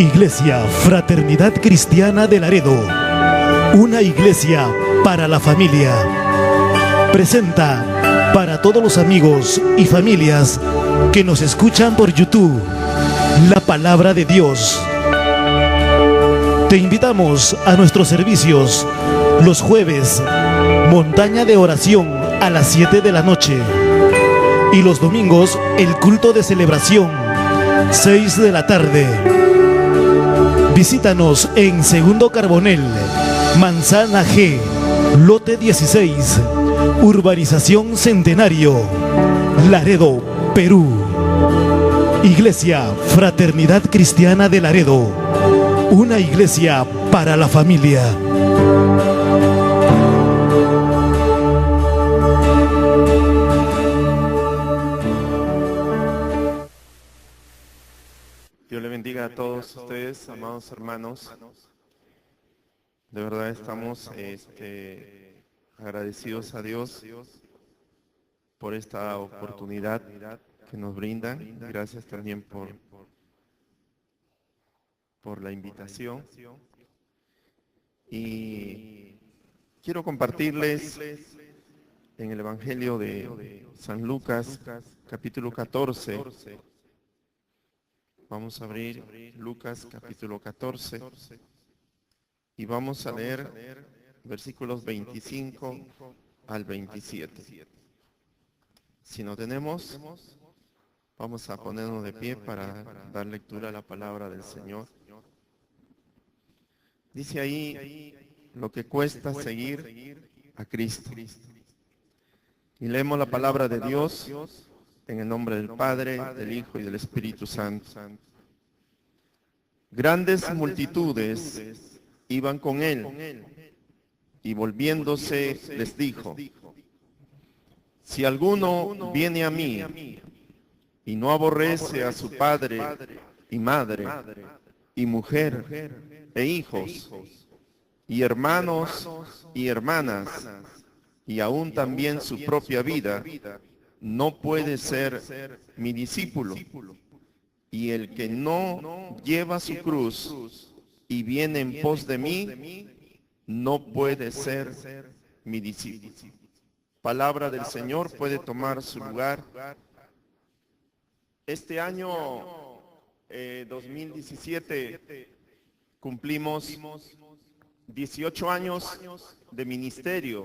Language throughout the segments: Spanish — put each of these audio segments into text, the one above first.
Iglesia Fraternidad Cristiana de Laredo, una iglesia para la familia, presenta para todos los amigos y familias que nos escuchan por YouTube, la palabra de Dios. Te invitamos a nuestros servicios los jueves, montaña de oración a las 7 de la noche, y los domingos el culto de celebración, 6 de la tarde. Visítanos en Segundo Carbonel, Manzana G, lote 16, Urbanización Centenario, Laredo, Perú. Iglesia Fraternidad Cristiana de Laredo, una iglesia para la familia. Dios le bendiga a todos ustedes, amados hermanos. De verdad estamos agradecidos a Dios por esta oportunidad que nos brindan. Gracias también por la invitación. Y quiero compartirles en el Evangelio de San Lucas, capítulo 14. Vamos a abrir Lucas capítulo 14 y vamos a leer versículos 25 al 27. Si no tenemos, vamos a ponernos de pie para dar lectura a la palabra del Señor. Dice ahí lo que cuesta seguir a Cristo. Y leemos la palabra de Dios en el nombre del Padre, del Hijo y del Espíritu Santo. Grandes multitudes iban con él, y volviéndose les dijo: si alguno viene a mí y no aborrece a su padre y madre y mujer e hijos y hermanos y hermanas y aún también su propia vida, no puede ser mi discípulo. Y el que no lleva su cruz y viene en pos de mí, no puede ser mi discípulo. Palabra del Señor, puede tomar su lugar. Este año 2017 cumplimos 18 años de ministerio.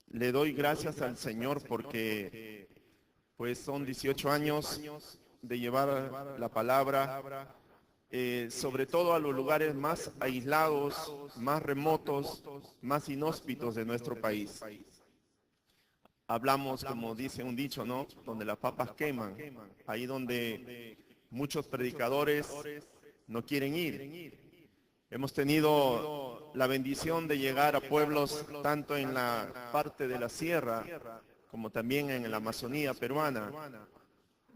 Le doy gracias al Señor porque pues son 18 años de llevar la palabra, sobre todo a los lugares más aislados, más remotos, más inhóspitos de nuestro país. Hablamos, como dice un dicho, ¿no? Donde las papas queman, ahí donde muchos predicadores no quieren ir. Hemos tenido la bendición de llegar a pueblos tanto en la parte de la sierra como también en la Amazonía peruana,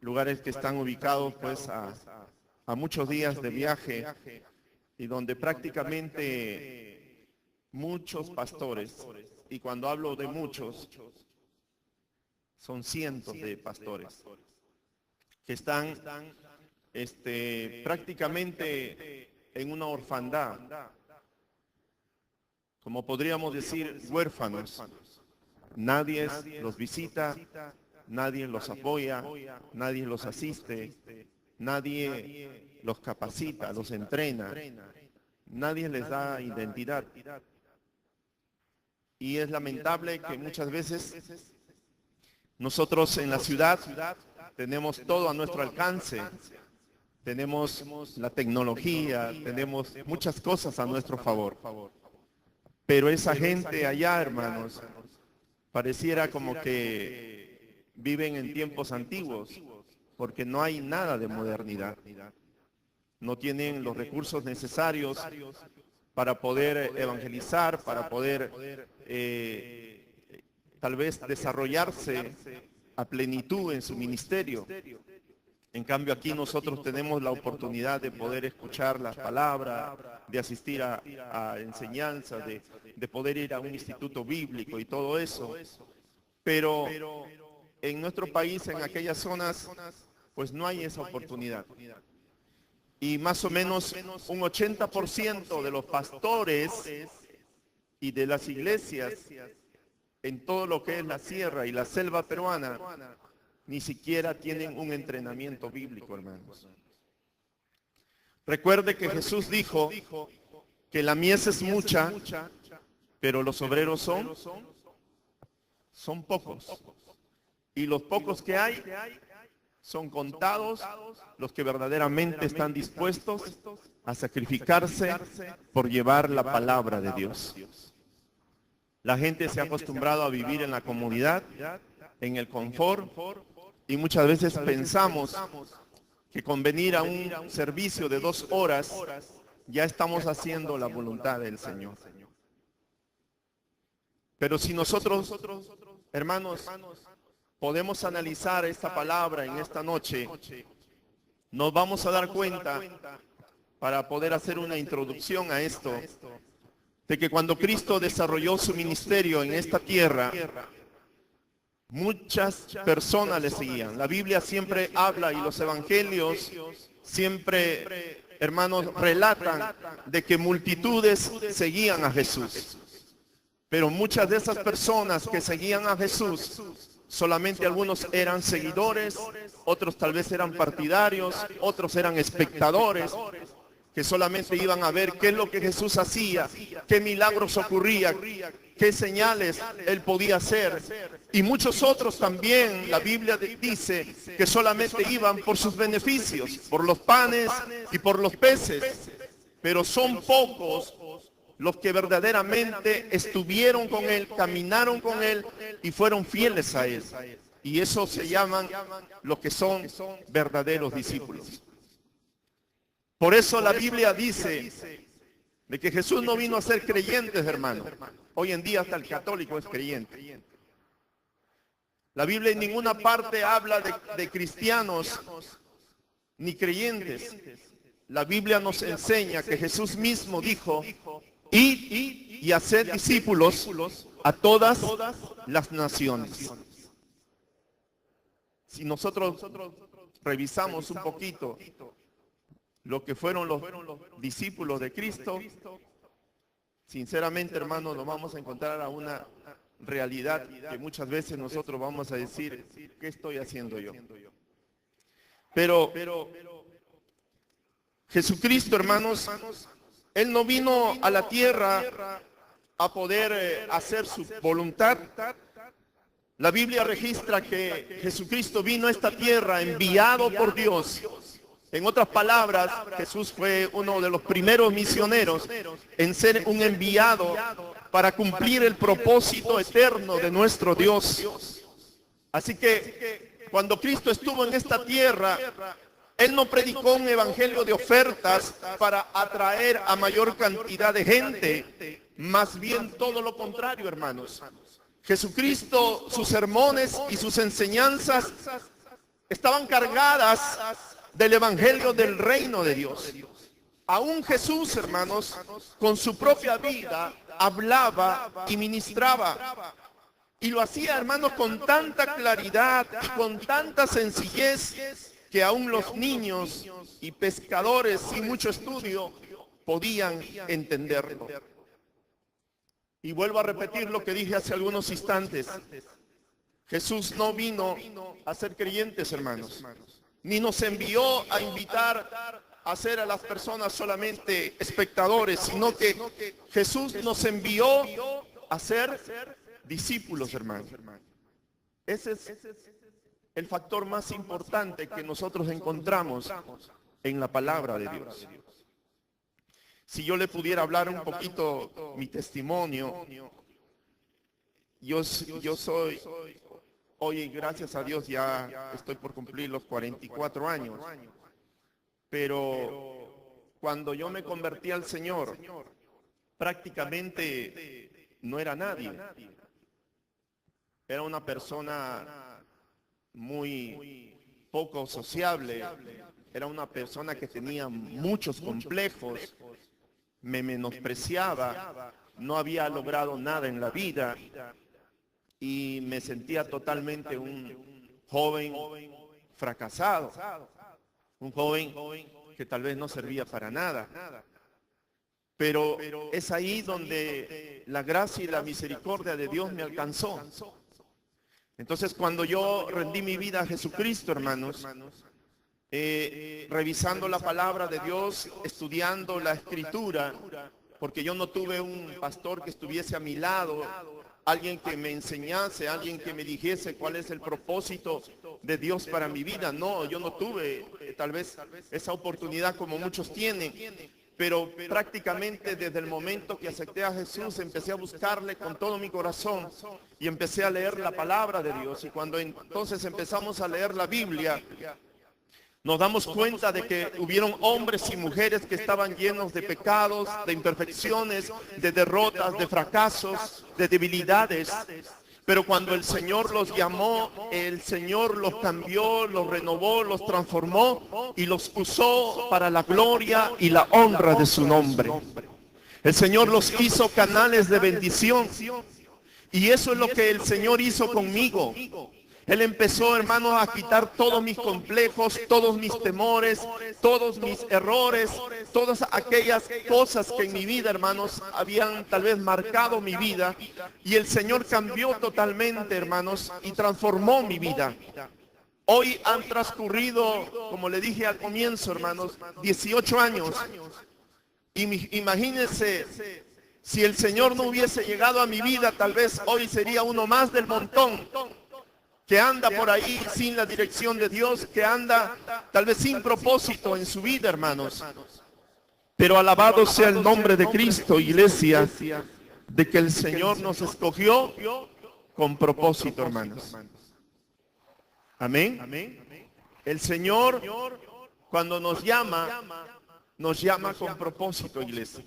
lugares que están ubicados pues a muchos días de viaje y donde prácticamente muchos pastores, y cuando hablo de muchos, son cientos de pastores, que están prácticamente en una orfandad, como podríamos decir, huérfanos. Nadie los visita, nadie los apoya, nadie los asiste, nadie los capacita, los entrena, nadie les da identidad. Y es lamentable que muchas veces nosotros en la ciudad tenemos todo a nuestro alcance. Tenemos la tecnología, tenemos muchas cosas a nuestro favor. Pero esa gente allá, hermanos, pareciera como que viven en tiempos antiguos, porque no hay nada de modernidad. No tienen los recursos necesarios para poder evangelizar, para poder tal vez desarrollarse a plenitud en su ministerio. En cambio, aquí nosotros tenemos la oportunidad de poder escuchar la palabra, de asistir a enseñanzas, de poder ir a un instituto bíblico y todo eso. Pero en nuestro país, en aquellas zonas, pues no hay esa oportunidad. Y más o menos un 80% de los pastores y de las iglesias en todo lo que es la sierra y la selva peruana ni siquiera tienen un entrenamiento bíblico, hermanos. Recuerde que Jesús dijo que la mies es mucha, pero los obreros son pocos. Y los pocos que hay son contados los que verdaderamente están dispuestos a sacrificarse por llevar la palabra de Dios. La gente se ha acostumbrado a vivir en la comodidad, en el confort, y muchas veces pensamos que con venir a un servicio de 2 horas ya estamos haciendo la voluntad del Señor. Pero si nosotros, hermanos, podemos analizar esta palabra en esta noche, nos vamos a dar cuenta, para poder hacer una introducción a esto, de que cuando Cristo desarrolló su ministerio en esta tierra, muchas personas le seguían. La Biblia siempre habla y los evangelios siempre, hermanos, relatan de que multitudes seguían a Jesús. Pero muchas de esas personas que seguían a Jesús, solamente algunos eran seguidores, otros tal vez eran partidarios, otros eran espectadores, que solamente iban a ver qué es lo que Jesús hacía, qué milagros ocurrían, qué señales Él podía hacer. Y muchos otros también, la Biblia dice que solamente iban por sus beneficios, por los panes y por los peces. Pero son pocos los que verdaderamente estuvieron con Él, caminaron con Él y fueron fieles a Él. Y eso se llaman los que son verdaderos discípulos. Por eso la Biblia dice de que Jesús no vino a ser creyentes, hermano. Hoy en día hasta el católico es creyente. La Biblia en ninguna parte habla de cristianos ni creyentes. La Biblia nos enseña que Jesús mismo dijo: id y haced discípulos a todas las naciones. Si nosotros revisamos un poquito lo que fueron los discípulos de Cristo, sinceramente, hermanos, nos vamos a encontrar a una realidad que muchas veces nosotros vamos a decir: ¿qué estoy haciendo yo? Pero Jesucristo, hermanos, Él no vino a la tierra a poder hacer su voluntad. La Biblia registra que Jesucristo vino a esta tierra enviado por Dios. En otras palabras, Jesús fue uno de los primeros misioneros en ser un enviado para cumplir el propósito eterno de nuestro Dios. Así que cuando Cristo estuvo en esta tierra, Él no predicó un evangelio de ofertas para atraer a mayor cantidad de gente, más bien todo lo contrario, hermanos. Jesucristo, sus sermones y sus enseñanzas estaban cargadas del evangelio del reino de Dios. Aún Jesús, hermanos, con su propia vida hablaba y ministraba. Y lo hacía, hermanos, con tanta claridad y con tanta sencillez que aún los niños y pescadores sin mucho estudio podían entenderlo. Y vuelvo a repetir lo que dije hace algunos instantes. Jesús no vino a ser creyentes, hermanos, ni nos envió a invitar a hacer a las personas solamente espectadores, sino que Jesús nos envió a ser discípulos, hermanos. Ese es el factor más importante que nosotros encontramos en la palabra de Dios. Si yo le pudiera hablar un poquito mi testimonio, yo soy, hoy gracias a Dios ya estoy por cumplir los 44 años, pero cuando yo me convertí al Señor, prácticamente no era nadie. Era una persona muy poco sociable, era una persona que tenía muchos complejos, me menospreciaba, no había logrado nada en la vida y me sentía totalmente un joven fracasado, un joven que tal vez no servía para nada. Pero es ahí donde la gracia y la misericordia de Dios me alcanzó. Entonces, cuando yo rendí mi vida a Jesucristo, hermanos, revisando la palabra de Dios, estudiando la Escritura, porque yo no tuve un pastor que estuviese a mi lado, alguien que me enseñase, alguien que me dijese cuál es el propósito de Dios para mi vida. No, yo no tuve tal vez esa oportunidad como muchos tienen. Pero prácticamente desde el momento que acepté a Jesús, empecé a buscarle con todo mi corazón y empecé a leer la palabra de Dios. Y cuando entonces empezamos a leer la Biblia, nos damos cuenta de que hubieron hombres y mujeres que estaban llenos de pecados, de imperfecciones, de derrotas, de fracasos, de debilidades. Pero cuando el Señor los llamó, el Señor los cambió, los renovó, los transformó y los usó para la gloria y la honra de su nombre. El Señor los hizo canales de bendición. Y eso es lo que el Señor hizo conmigo. Él empezó, hermanos, a quitar todos mis complejos, todos mis temores, todos mis errores, todas aquellas cosas que en mi vida, hermanos, habían tal vez marcado mi vida. Y el Señor cambió totalmente, hermanos, y transformó mi vida. Hoy han transcurrido, como le dije al comienzo, hermanos, 18 años. Y imagínense, si el Señor no hubiese llegado a mi vida, tal vez hoy sería uno más del montón que anda por ahí sin la dirección de Dios, que anda tal vez sin propósito en su vida, hermanos. Pero alabado sea el nombre de Cristo, iglesia, de que el Señor nos escogió con propósito, hermanos. Amén. El Señor, cuando nos llama con propósito, iglesia.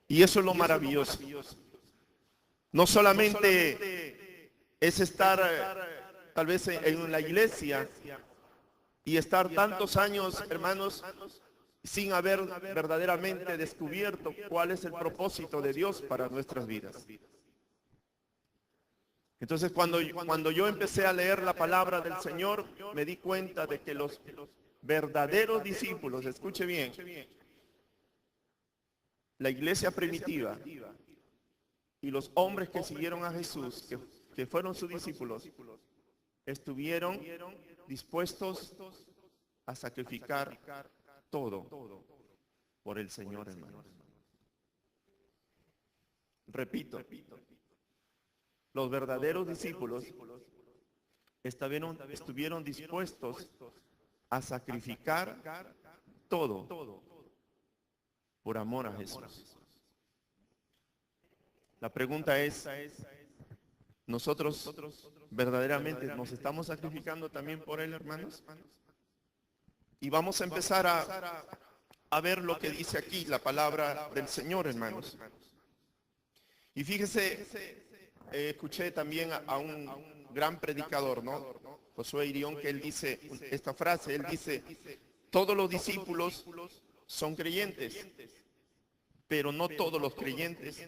Y eso es lo maravilloso. No solamente es estar tal vez en la iglesia y estar tantos años, hermanos, sin haber verdaderamente descubierto cuál es el propósito de Dios para nuestras vidas. Entonces, cuando yo empecé a leer la palabra del Señor, me di cuenta de que los verdaderos discípulos, escuche bien, la iglesia primitiva y los hombres que siguieron a Jesús, que fueron sus discípulos, estuvieron dispuestos a sacrificar todo por el Señor, hermanos. Repito, los verdaderos discípulos estuvieron dispuestos a sacrificar todo por amor a Jesús. La pregunta es, ¿nosotros verdaderamente nos estamos sacrificando también por Él, hermanos? Y vamos a empezar a ver lo que dice aquí la palabra del Señor, hermanos. Y fíjese, escuché también a un gran predicador, ¿no? Josué Irión, que él dice esta frase, él dice, todos los discípulos son creyentes, pero no todos los creyentes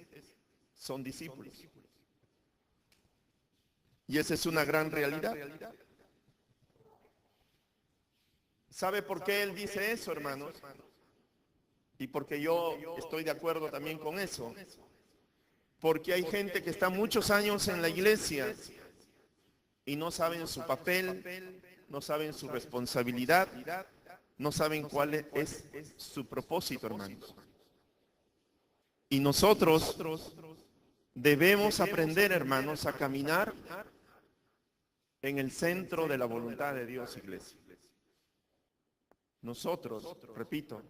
son discípulos. Y esa es una gran realidad. ¿Sabe por qué él dice eso, hermanos? Y porque yo estoy de acuerdo también con eso. Porque hay gente que está muchos años en la iglesia y no saben su papel, no saben su responsabilidad, no saben cuál es su propósito, hermanos. Y nosotros debemos aprender, hermanos, a caminar en el centro de la voluntad de Dios, iglesia. Nosotros, repito,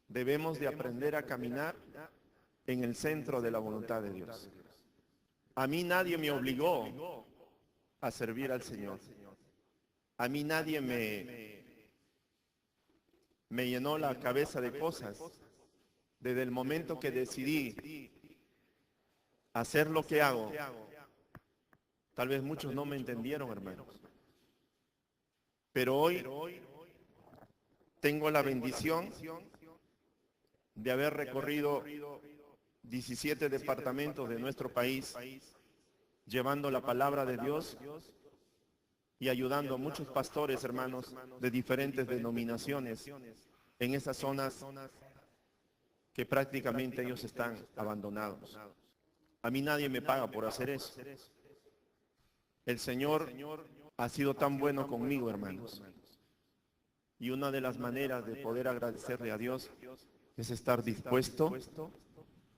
debemos de aprender a caminar en el centro de la voluntad de Dios. A mí nadie me obligó a servir al Señor. A mí nadie me llenó la cabeza de cosas. Desde el momento que decidí hacer lo que hago, tal vez muchos no me entendieron, hermanos. Pero hoy tengo la bendición de haber recorrido 17 departamentos de nuestro país, llevando la palabra de Dios y ayudando a muchos pastores, hermanos, de diferentes denominaciones en esas zonas que prácticamente ellos están abandonados. A mí nadie me paga por hacer eso. El Señor ha sido tan bueno conmigo, hermanos. Y una de las maneras de poder agradecerle a Dios es estar dispuesto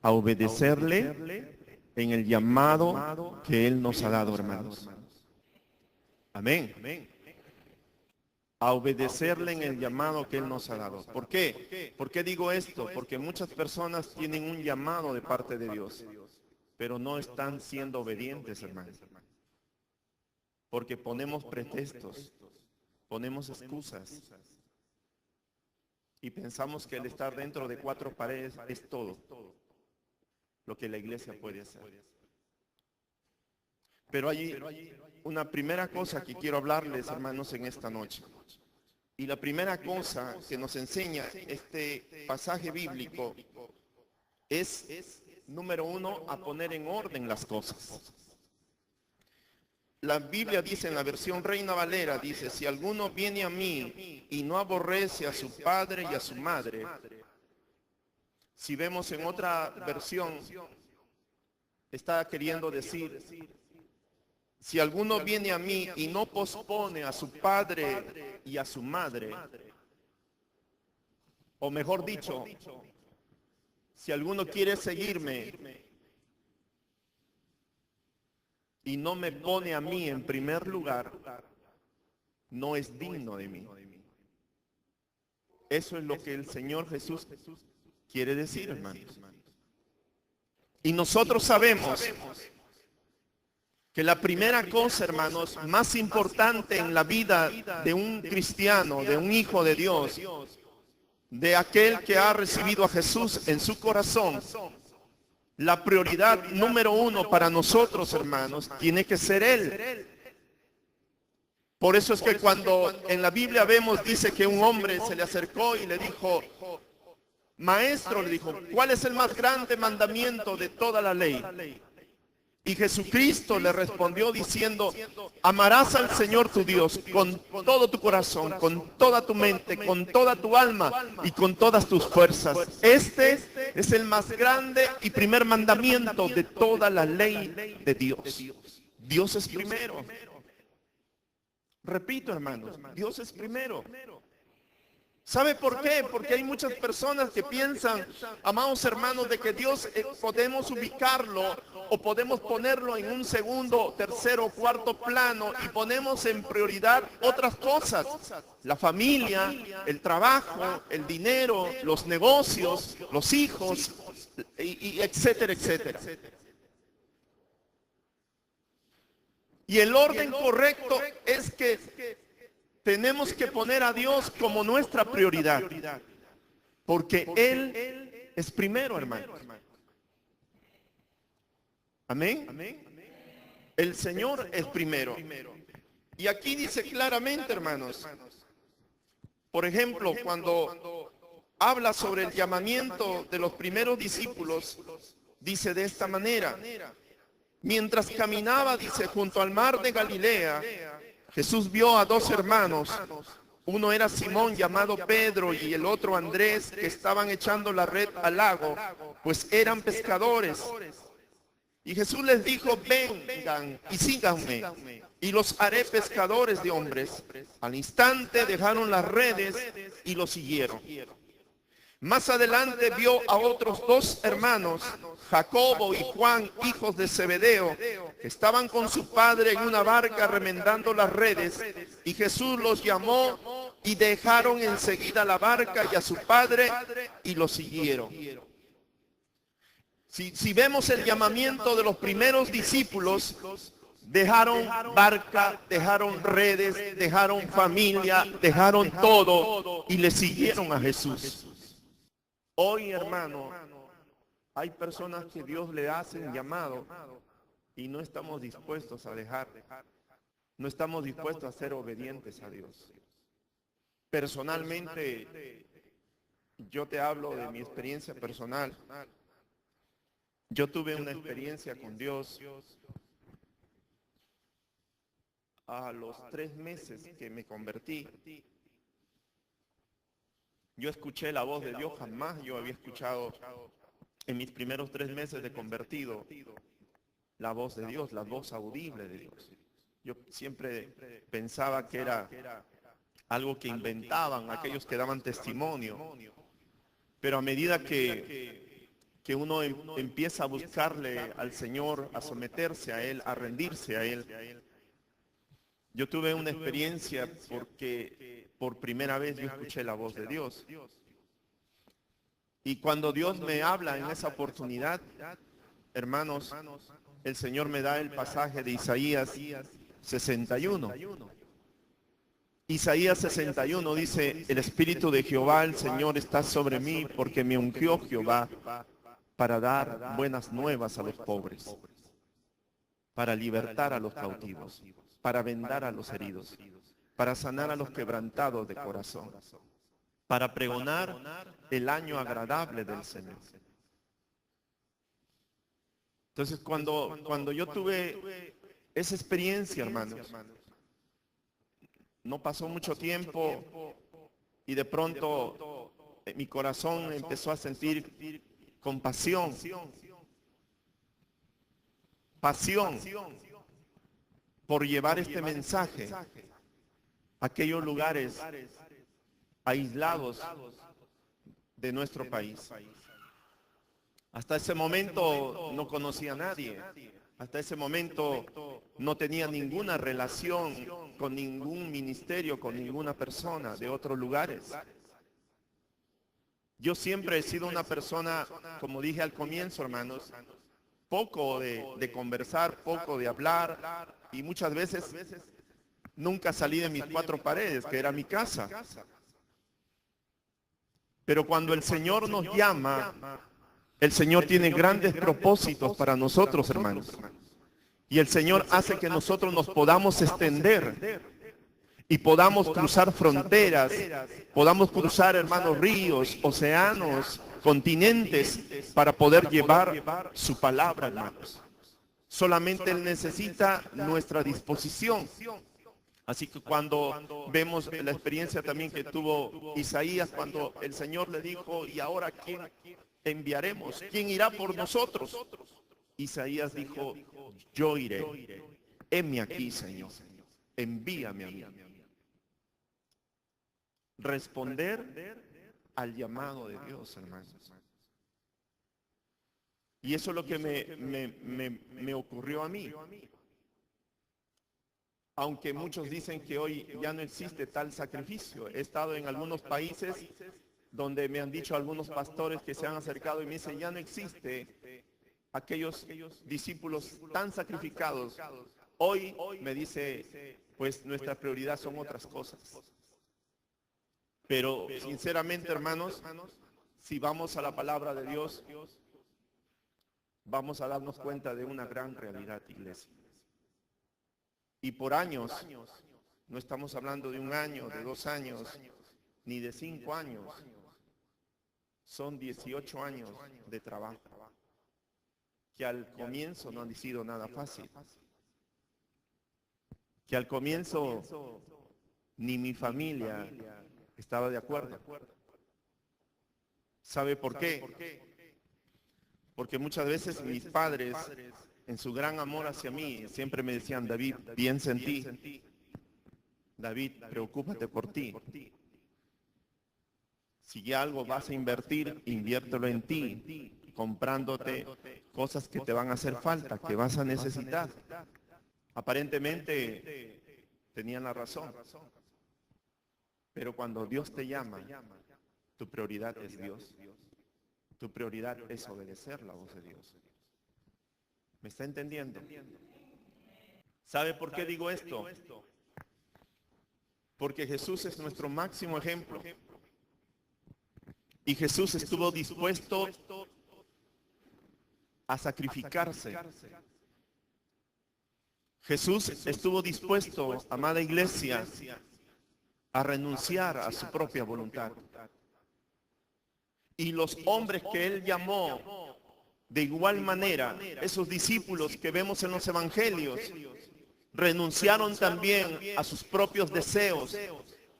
a obedecerle en el llamado que Él nos ha dado, hermanos. Amén. A obedecerle en el llamado que Él nos ha dado. ¿Por qué? ¿Por qué digo esto? Porque muchas personas tienen un llamado de parte de Dios, pero no están siendo obedientes, hermanos. Porque ponemos pretextos, ponemos excusas y pensamos que el estar dentro de cuatro paredes es todo lo que la iglesia puede hacer. Pero hay una primera cosa que quiero hablarles, hermanos, en esta noche. Y la primera cosa que nos enseña este pasaje bíblico es, número uno, a poner en orden las cosas. La Biblia dice en la versión Reina Valera, dice, si alguno viene a mí y no aborrece a su padre y a su madre. Si vemos en otra versión, está queriendo decir, si alguno viene a mí y no pospone a su padre y a su madre, o mejor dicho, si alguno quiere seguirme y no me pone a mí en primer lugar, no es digno de mí. Eso es lo que el Señor Jesús quiere decir, hermanos. Y nosotros sabemos que la primera cosa, hermanos, más importante en la vida de un cristiano, de un hijo de Dios, de aquel que ha recibido a Jesús en su corazón, la prioridad número uno para nosotros, hermanos, tiene que ser Él. Por eso es que cuando en la Biblia vemos, dice que un hombre se le acercó y le dijo, maestro, le dijo, ¿cuál es el más grande mandamiento de toda la ley? Y Jesucristo le respondió diciendo, amarás al Señor tu Dios con todo tu corazón, con toda tu mente, con toda tu alma y con todas tus fuerzas. Este es el más grande y primer mandamiento de toda la ley de Dios. Dios es primero. Repito, hermanos, Dios es primero. ¿Sabe por qué? Porque hay muchas personas que piensan, amados hermanos, de que Dios podemos ubicarlo o podemos ponerlo en un segundo, tercero, cuarto plano y ponemos en prioridad otras cosas. La familia, el trabajo, el dinero, los negocios, los hijos, y etcétera, etcétera. Y el orden correcto es que tenemos que poner a Dios como nuestra prioridad, porque Él es primero, hermanos. Amén. El Señor es primero. Y aquí dice claramente, hermanos, por ejemplo, cuando habla sobre el llamamiento de los primeros discípulos, dice de esta manera, mientras caminaba, dice, junto al mar de Galilea, Jesús vio a dos hermanos, uno era Simón llamado Pedro y el otro Andrés, que estaban echando la red al lago, pues eran pescadores. Y Jesús les dijo, vengan y síganme, y los haré pescadores de hombres. Al instante dejaron las redes y los siguieron. Más adelante vio a otros dos hermanos, Jacobo y Juan, hijos de Zebedeo, que estaban con su padre en una barca remendando las redes, y Jesús los llamó y dejaron enseguida la barca y a su padre y los siguieron. Si vemos el llamamiento de los primeros discípulos, dejaron barca, dejaron redes, dejaron familia, dejaron todo y le siguieron a Jesús. Hoy, hermano, hay personas que Dios le hace un llamado y no estamos dispuestos a dejar, no estamos dispuestos a ser obedientes a Dios. Personalmente, yo te hablo de mi experiencia personal. Yo tuve una experiencia con Dios a los 3 meses que me convertí, yo escuché la voz de Dios. Jamás yo había escuchado en mis primeros 3 meses de convertido la voz de Dios, la voz audible de Dios. Yo siempre pensaba que era algo que inventaban aquellos que daban testimonio, pero a medida que uno empieza a buscarle al Señor, a someterse a Él, a rendirse a Él, yo tuve una experiencia porque por primera vez yo escuché la voz de Dios. Y cuando Dios me habla en esa oportunidad, hermanos, el Señor me da el pasaje de Isaías 61. Isaías 61 dice: el Espíritu de Jehová, el Señor, está sobre mí, porque me ungió Jehová para dar buenas nuevas a los pobres, para libertar a los cautivos, para vendar a los heridos, para sanar a los quebrantados de corazón, para pregonar el año agradable del Señor. Entonces, cuando yo tuve esa experiencia, hermanos, no pasó mucho tiempo y de pronto mi corazón empezó a sentir compasión, pasión por llevar este mensaje a aquellos lugares aislados de nuestro país. Hasta ese momento no conocía a nadie. Hasta ese momento no tenía ninguna relación con ningún ministerio, con ninguna persona de otros lugares. Yo siempre he sido una persona, como dije al comienzo, hermanos, poco de conversar, poco de hablar, y muchas veces nunca salí de mis 4 paredes, que era mi casa. Pero cuando el Señor nos llama, el Señor tiene grandes propósitos para nosotros, hermanos. Y el Señor hace que nosotros nos podamos extender y podamos cruzar fronteras, podamos cruzar, hermanos, ríos, océanos, continentes, para poder llevar su palabra, hermanos. Solamente Él necesita nuestra disposición. Así que cuando vemos la experiencia también que tuvo Isaías, cuando el Señor le dijo: ¿y ahora quién enviaremos? ¿Quién irá por nosotros? Isaías dijo: yo iré. Heme aquí, Señor. Envíame a mí. Responder al llamado de Dios, hermanos. Y eso es lo que me ocurrió a mí. Aunque muchos dicen que hoy ya no existe tal sacrificio. He estado en algunos países donde me han dicho algunos pastores que se han acercado y me dicen: ya no existe aquellos discípulos tan sacrificados. Hoy me dice, pues nuestra prioridad son otras cosas. Pero sinceramente, hermanos, si vamos a la palabra de Dios, vamos a darnos cuenta de una gran realidad, iglesia. Y por años, no estamos hablando de 1 año, de 2 años, ni de 5 años. Son 18 años de trabajo, que al comienzo no han sido nada fácil. Que al comienzo ni mi familia estaba de acuerdo. ¿Sabe por qué? Porque muchas veces mis padres, en su gran amor hacia mí, siempre me decían: David, piensa en ti. David, preocúpate por ti. Si ya algo vas a invertir, inviértelo en ti, comprándote cosas que te van a hacer falta, que vas a necesitar. Aparentemente tenían la razón. Pero cuando Dios te llama, tu prioridad es Dios. Tu prioridad es obedecer la voz de Dios. ¿Me está entendiendo? ¿Sabe por qué digo esto? Porque Jesús es nuestro máximo ejemplo. Y Jesús estuvo dispuesto a sacrificarse. Jesús estuvo dispuesto, amada iglesia, a renunciar a su propia voluntad. Y los hombres que Él llamó, de igual manera, esos discípulos que vemos en los evangelios, renunciaron también a sus propios deseos,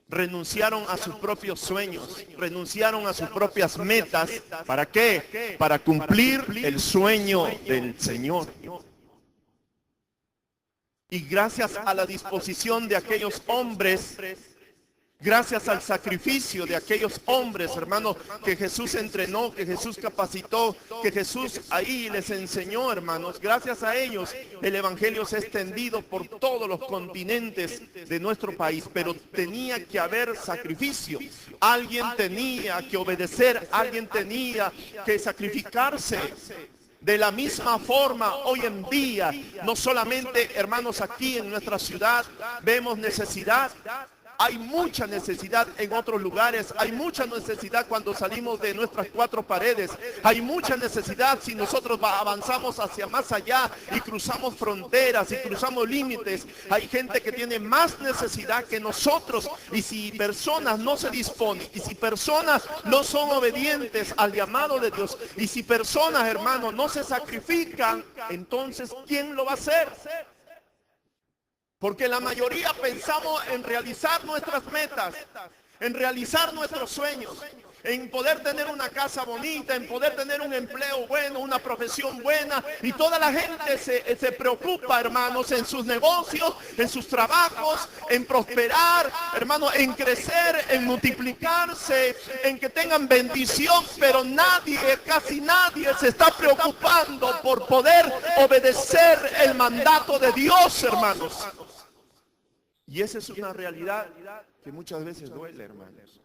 renunciaron a sus propios sueños, renunciaron a sus propias metas. ¿Para qué? Para cumplir el sueño del Señor. Y gracias a la disposición de aquellos hombres, gracias al sacrificio de aquellos hombres, hermanos, que Jesús entrenó, que Jesús capacitó, que Jesús ahí les enseñó, hermanos, gracias a ellos el evangelio se ha extendido por todos los continentes de nuestro país. Pero tenía que haber sacrificio. Alguien tenía que obedecer, alguien tenía que sacrificarse. De la misma forma, hoy en día, no solamente, hermanos, aquí en nuestra ciudad vemos necesidad. Hay mucha necesidad en otros lugares, hay mucha necesidad cuando salimos de nuestras cuatro paredes, hay mucha necesidad si nosotros avanzamos hacia más allá y cruzamos fronteras y cruzamos límites. Hay gente que tiene más necesidad que nosotros, y si personas no se disponen, y si personas no son obedientes al llamado de Dios, y si personas, hermanos, no se sacrifican, entonces ¿quién lo va a hacer? Porque la mayoría pensamos en realizar nuestras metas, en realizar nuestros sueños, en poder tener una casa bonita, en poder tener un empleo bueno, una profesión buena. Y toda la gente se preocupa, hermanos, en sus negocios, en sus trabajos, en prosperar, hermanos, en crecer, en multiplicarse, en que tengan bendición. Pero nadie, casi nadie se está preocupando por poder obedecer el mandato de Dios, hermanos. Y esa es una realidad que muchas veces duele, hermanos.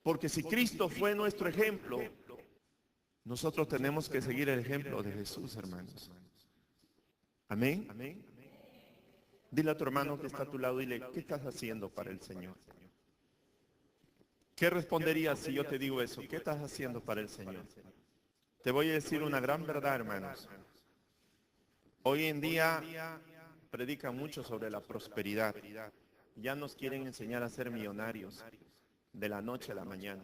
Porque si Cristo fue nuestro ejemplo, nosotros tenemos que seguir el ejemplo de Jesús, hermanos. Amén. Dile a tu hermano que está a tu lado, dile, ¿qué estás haciendo para el Señor? ¿Qué responderías si yo te digo eso? ¿Qué estás haciendo para el Señor? Te voy a decir una gran verdad, hermanos. Hoy en día predican mucho sobre la prosperidad. Ya nos quieren enseñar a ser millonarios de la noche a la mañana.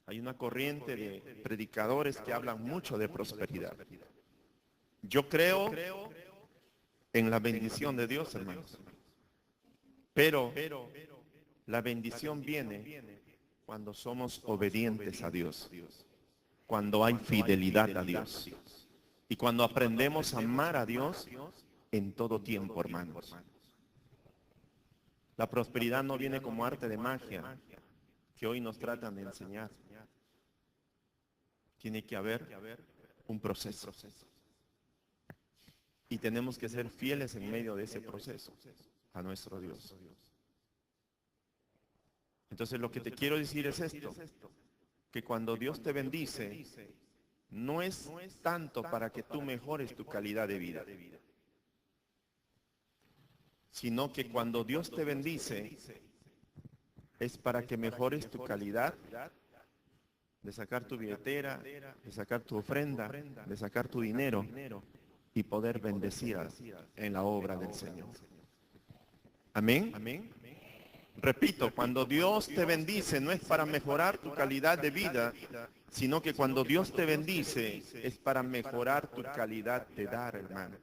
Hay una corriente de predicadores que hablan mucho de prosperidad. Yo creo en la bendición de Dios, hermanos. Pero la bendición viene cuando somos obedientes a Dios, cuando hay fidelidad a Dios. Y cuando aprendemos a amar a Dios en todo tiempo, hermanos. La prosperidad no viene como arte de magia que hoy nos tratan de enseñar. Tiene que haber un proceso. Y tenemos que ser fieles en medio de ese proceso a nuestro Dios. Entonces lo que te quiero decir es esto, que cuando Dios te bendice, no es tanto para que tú mejores tu calidad de vida, sino que cuando Dios te bendice es para que mejores tu calidad de sacar tu billetera, de sacar tu ofrenda, de sacar tu dinero y poder bendecir en la obra del Señor. Amén. Repito, cuando Dios te bendice no es para mejorar tu calidad de vida, sino que cuando Dios te bendice es para mejorar tu calidad de dar, hermanos.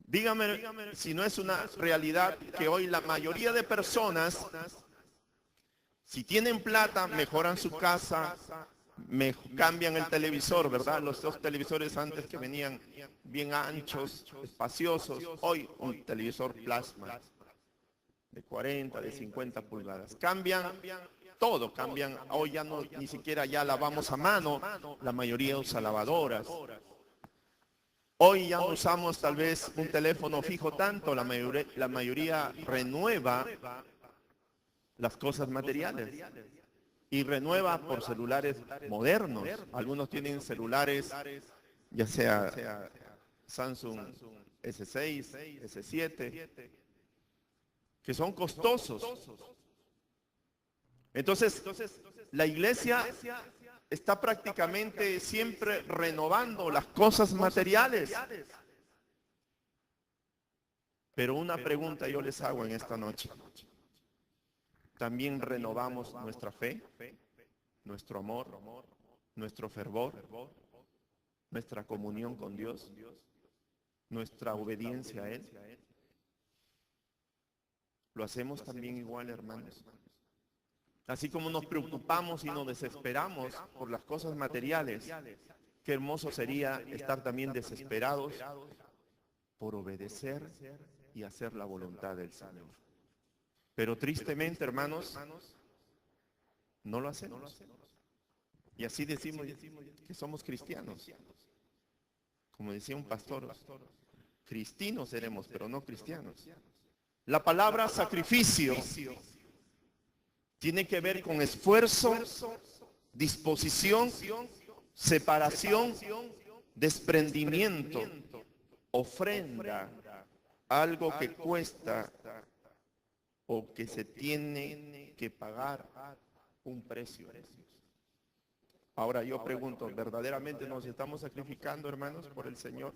Dígame si no es una realidad que hoy la mayoría de personas, si tienen plata, mejoran su casa, cambian el televisor, ¿verdad? Los dos televisores antes que venían bien anchos, espaciosos, hoy un televisor plasma de 40, de 50 pulgadas. Cambian todo, cambian. Hoy ya no, ni siquiera ya lavamos a mano, la mayoría usa lavadoras. Hoy ya no usamos tal vez un teléfono fijo tanto, la mayoría renueva las cosas materiales y renueva por celulares modernos. Algunos tienen celulares, ya sea Samsung S6, S7, que son costosos. Entonces, la iglesia está prácticamente siempre renovando las cosas materiales. Pero una pregunta yo les hago en esta noche. ¿También renovamos nuestra fe, nuestro amor, nuestro fervor, nuestra comunión con Dios? nuestra obediencia a Él? Lo hacemos también igual, hermanos. Así como nos preocupamos y nos desesperamos por las cosas materiales, qué hermoso sería estar también desesperados por obedecer y hacer la voluntad del Señor. Pero tristemente, hermanos, no lo hacemos. Y así decimos que somos cristianos. Como decía un pastor, cristinos seremos, pero no cristianos. La palabra sacrificio tiene que ver con esfuerzo, disposición, separación, desprendimiento, ofrenda, algo que cuesta o que se tiene que pagar un precio. Ahora yo pregunto, ¿verdaderamente nos estamos sacrificando, hermanos, por el Señor?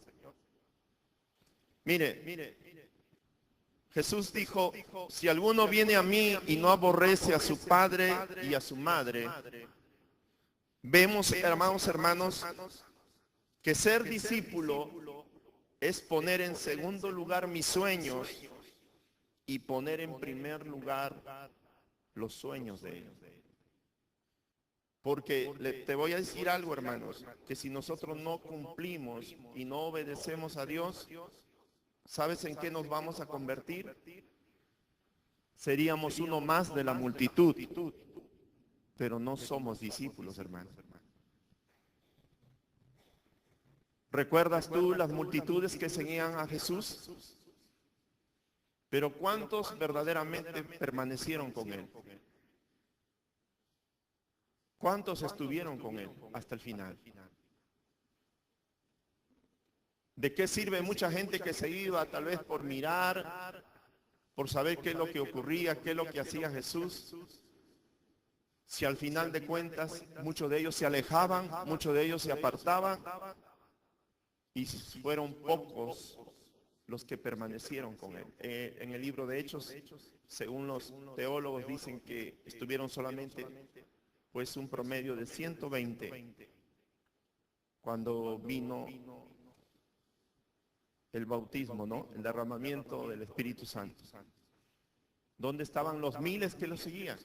Mire, Jesús dijo, si alguno viene a mí y no aborrece a su padre y a su madre, vemos, hermanos, que ser discípulo es poner en segundo lugar mis sueños y poner en primer lugar los sueños de ellos. Porque te voy a decir algo, hermanos, que si nosotros no cumplimos y no obedecemos a Dios, ¿sabes en qué nos vamos a convertir? Seríamos uno más de la multitud, pero no somos discípulos, hermanos. ¿Recuerdas tú las multitudes que seguían a Jesús? Pero ¿cuántos verdaderamente permanecieron con Él? ¿Cuántos estuvieron con Él hasta el final? ¿De qué sirve mucha gente que se iba tal vez por mirar, por saber qué es lo que ocurría, qué es lo que hacía Jesús? Si al final de cuentas muchos de ellos se alejaban, muchos de ellos se apartaban y fueron pocos los que permanecieron con Él. En el libro de Hechos, según los teólogos, dicen que estuvieron solamente pues un promedio de 120 cuando vino el bautismo, ¿no? El derramamiento del Espíritu Santo. ¿Dónde estaban los miles que lo seguían?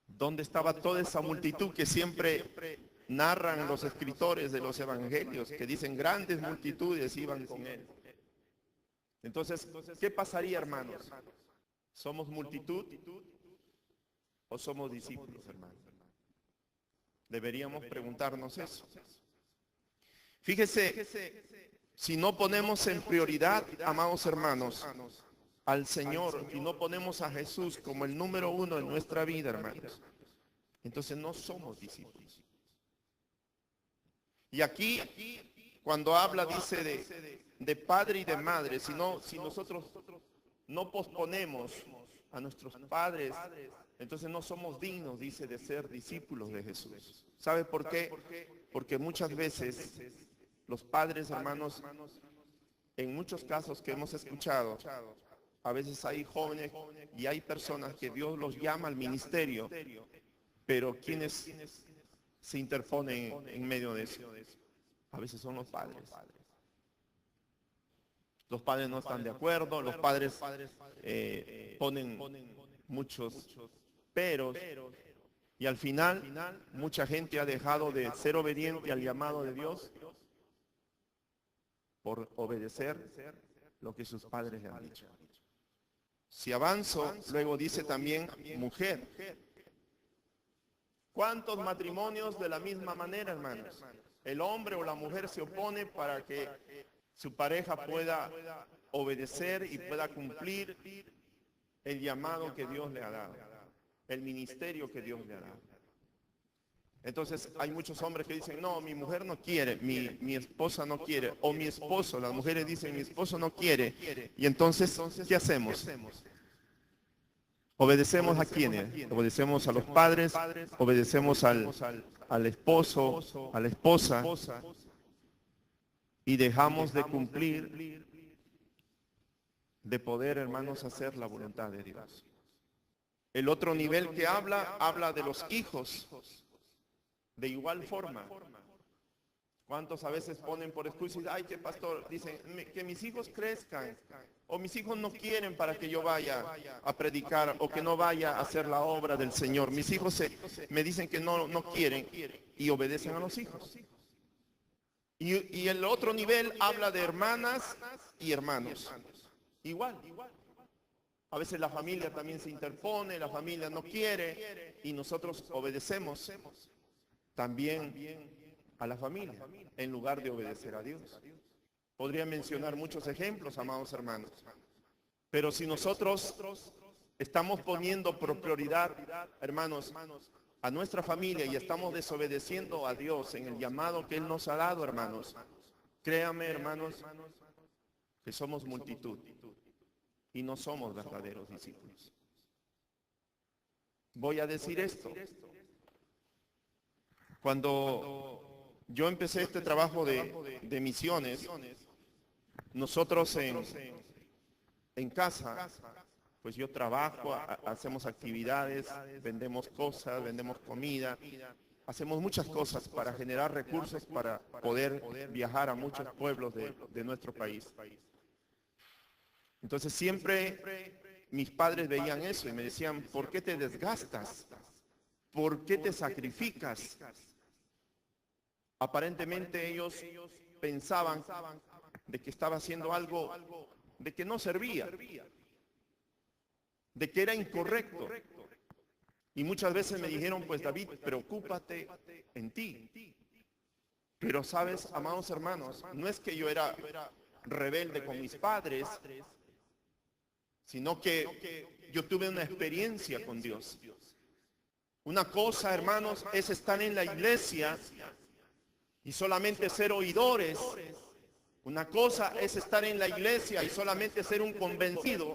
¿Dónde estaba toda esa multitud que siempre narran los escritores de los evangelios, que dicen grandes multitudes iban con Él? Entonces, ¿qué pasaría, hermanos? ¿Somos multitud o somos discípulos, hermanos? Deberíamos preguntarnos eso. Fíjese, si no ponemos en prioridad, amados hermanos, al Señor y no ponemos a Jesús como el número uno en nuestra vida, hermanos, entonces no somos discípulos. Y aquí, cuando habla, dice de padre y de madre, si nosotros no posponemos a nuestros padres, entonces no somos dignos, dice, de ser discípulos de Jesús. ¿Sabe por qué? Porque muchas veces los padres, hermanos, en muchos casos que hemos escuchado, a veces hay jóvenes y hay personas que Dios los llama al ministerio, pero quienes se interponen en medio de eso, a veces son los padres. Los padres no están de acuerdo, los padres ponen muchos peros, y al final mucha gente ha dejado de ser obediente al llamado de Dios por obedecer lo que sus padres le han dicho. Si avanzo, luego dice también mujer. ¿Cuántos matrimonios de la misma manera, hermanos? El hombre o la mujer se opone para que su pareja pueda obedecer y pueda cumplir el llamado que Dios le ha dado, el ministerio que Dios le ha dado. Entonces hay muchos hombres que dicen, no, mi mujer no quiere, mi esposa no quiere, o mi esposo, las mujeres dicen, mi esposo no quiere. Y entonces, ¿qué hacemos? ¿Obedecemos a quiénes? Obedecemos a los padres, obedecemos al esposo, a la esposa, y dejamos de cumplir, de poder, hermanos, hacer la voluntad de Dios. El otro nivel que habla de los hijos. De igual forma, ¿Cuántos a veces ponen por excusa y ay, que pastor, dicen que mis hijos crezcan, o mis hijos no quieren para que yo vaya a predicar, o que no vaya a hacer la obra del Señor? Mis hijos me dicen que no quieren, y obedecen a los hijos. Y el otro nivel habla de hermanas y hermanos. Igual. A veces la familia también se interpone, la familia no quiere, y nosotros obedecemos también a la familia, en lugar de obedecer a Dios. Podría mencionar muchos ejemplos, amados hermanos. Pero si nosotros estamos poniendo por prioridad, hermanos, a nuestra familia y estamos desobedeciendo a Dios en el llamado que Él nos ha dado, hermanos, créanme, hermanos, que somos multitud y no somos verdaderos discípulos. Voy a decir esto. Cuando yo empecé este trabajo de misiones, nosotros en casa, pues yo trabajo, hacemos actividades, vendemos cosas, vendemos comida, hacemos muchas cosas para generar recursos para poder viajar a muchos pueblos de nuestro país. Entonces siempre mis padres veían eso y me decían, ¿por qué te desgastas? ¿Por qué te sacrificas? Aparentemente ellos pensaban de que estaba haciendo algo de que no servía, de que era incorrecto. Y muchas veces me dijeron, pues David, preocúpate en ti. Pero sabes, amados hermanos, no es que yo era rebelde con mis padres, sino que yo tuve una experiencia con Dios. Una cosa, hermanos, es estar en la iglesia y solamente ser oidores. Una cosa es estar en la iglesia y solamente ser un convencido.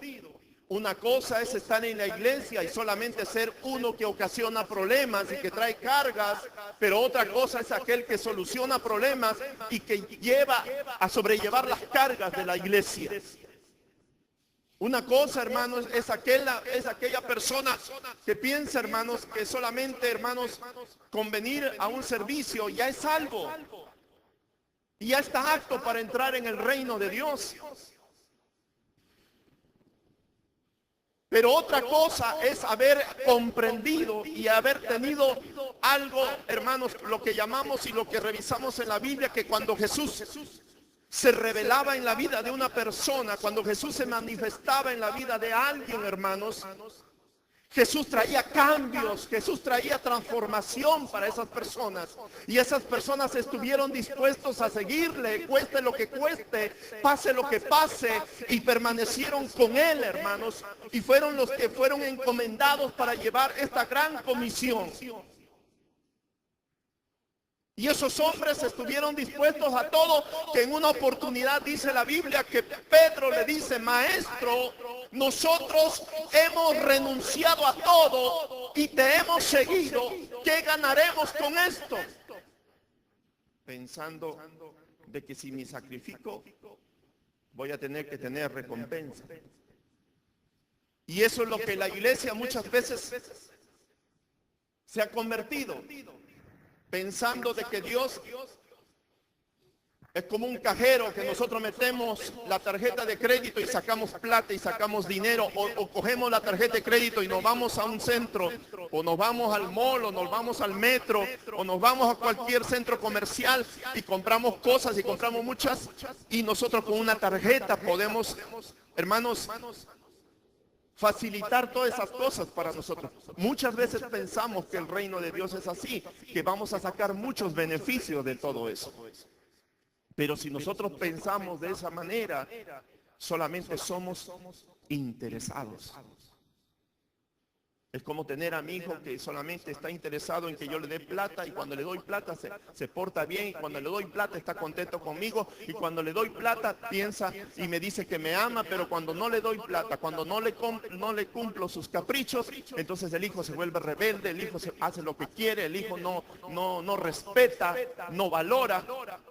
Una cosa es estar en la iglesia y solamente ser uno que ocasiona problemas y que trae cargas, pero otra cosa es aquel que soluciona problemas y que lleva a sobrellevar las cargas de la iglesia. Una cosa, hermanos, es aquella persona que piensa, hermanos, que solamente, hermanos, con venir a un servicio ya es algo. Y ya está apto para entrar en el reino de Dios. Pero otra cosa es haber comprendido y haber tenido algo, hermanos, lo que llamamos y lo que revisamos en la Biblia, que cuando Jesús se revelaba en la vida de una persona, cuando Jesús se manifestaba en la vida de alguien, hermanos, Jesús traía cambios, Jesús traía transformación para esas personas. Y esas personas estuvieron dispuestos a seguirle, cueste lo que cueste, pase lo que pase, y permanecieron con él, hermanos. Y fueron los que fueron encomendados para llevar esta gran comisión. Y esos hombres estuvieron dispuestos a todo, que en una oportunidad dice la Biblia que Pedro le dice, maestro, nosotros hemos renunciado a todo y te hemos seguido, ¿qué ganaremos con esto? Pensando de que si me sacrifico, voy a tener que tener recompensa. Y eso es lo que la iglesia muchas veces se ha convertido. Pensando de que Dios es como un cajero que nosotros metemos la tarjeta de crédito y sacamos plata y sacamos dinero, o cogemos la tarjeta de crédito y nos vamos a un centro, o nos vamos al mall, o nos vamos al metro, o nos vamos a cualquier centro comercial y compramos cosas y compramos muchas, y nosotros con una tarjeta podemos, hermanos, facilitar todas esas cosas para nosotros. Muchas veces pensamos que el reino de Dios es así, que vamos a sacar muchos beneficios de todo eso. Pero si nosotros pensamos de esa manera, solamente somos interesados. Es como tener a mi hijo que solamente está interesado en que yo le dé plata, y cuando le doy plata se porta bien, y cuando le doy plata está contento conmigo, y cuando le doy plata piensa y me dice que me ama, pero cuando no le doy plata, cuando no le cumplo sus caprichos, entonces el hijo se vuelve rebelde, el hijo hace lo que quiere, el hijo no respeta, no valora.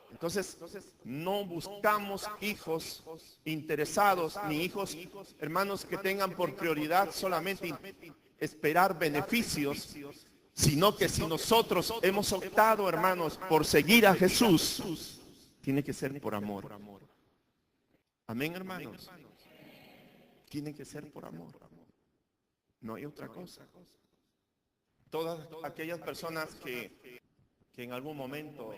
Entonces no buscamos hijos interesados, ni hijos, hermanos, que tengan por prioridad solamente esperar beneficios, sino que si nosotros hemos optado, hermanos, por seguir a Jesús, tiene que ser por amor. Amén, hermanos. Tiene que ser por amor. No hay otra cosa. Todas aquellas personas que en algún momento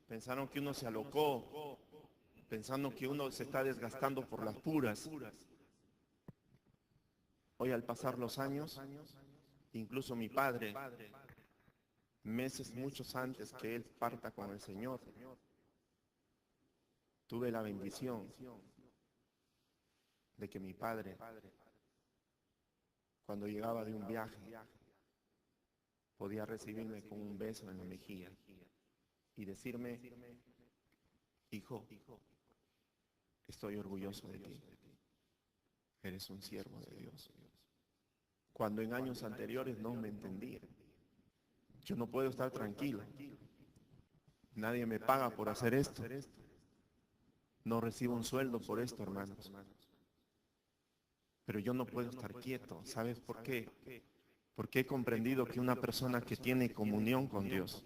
pensaron que uno se alocó, pensando que uno se está desgastando por las puras. Hoy, al pasar los años, incluso mi padre, muchos antes que él parta con el Señor, tuve la bendición de que mi padre, cuando llegaba de un viaje, podía recibirme con un beso en la mejilla y decirme: hijo, estoy orgulloso de ti, eres un siervo de Dios. Cuando en años anteriores no me entendía. Yo no puedo estar tranquilo, nadie me paga por hacer esto, no recibo un sueldo por esto, hermanos, pero yo no puedo estar quieto. ¿Sabes por qué? Porque he comprendido que una persona que tiene comunión con Dios,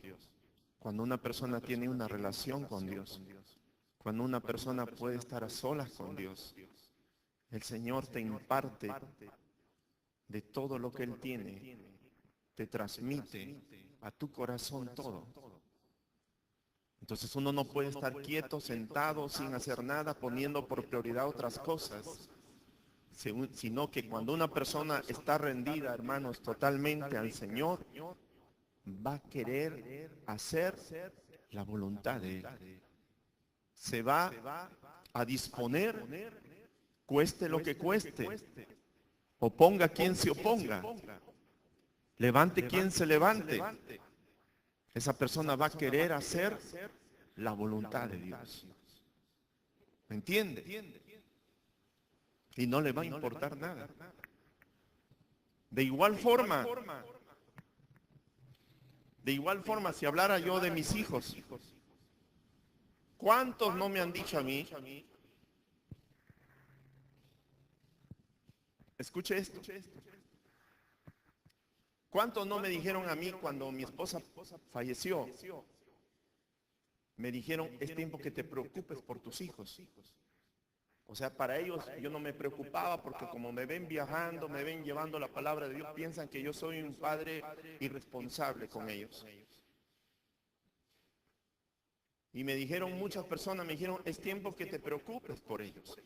cuando una persona tiene una relación con Dios, cuando una persona puede estar a solas con Dios, el Señor te imparte de todo lo que Él tiene, te transmite a tu corazón todo. Entonces uno no puede estar quieto, sentado, sin hacer nada, poniendo por prioridad otras cosas, sino que cuando una persona está rendida, hermanos, totalmente al Señor, va a querer hacer la voluntad de Él. Se va a disponer, cueste lo que cueste, oponga quien se oponga, levante quien se levante. Esa persona va a querer hacer la voluntad de Dios. ¿Me entiende? Y no le va a importar nada. De igual forma, si hablara yo de mis hijos, ¿cuántos no me han dicho a mí? Escuche esto. ¿Cuántos no me dijeron a mí cuando mi esposa falleció? Me dijeron: es tiempo que te preocupes por tus hijos. O sea, para ellos yo no me preocupaba, porque como me ven viajando, me ven llevando la palabra de Dios, piensan que yo soy un padre irresponsable con ellos. Y me dijeron, muchas personas me dijeron: es tiempo que te preocupes por ellos.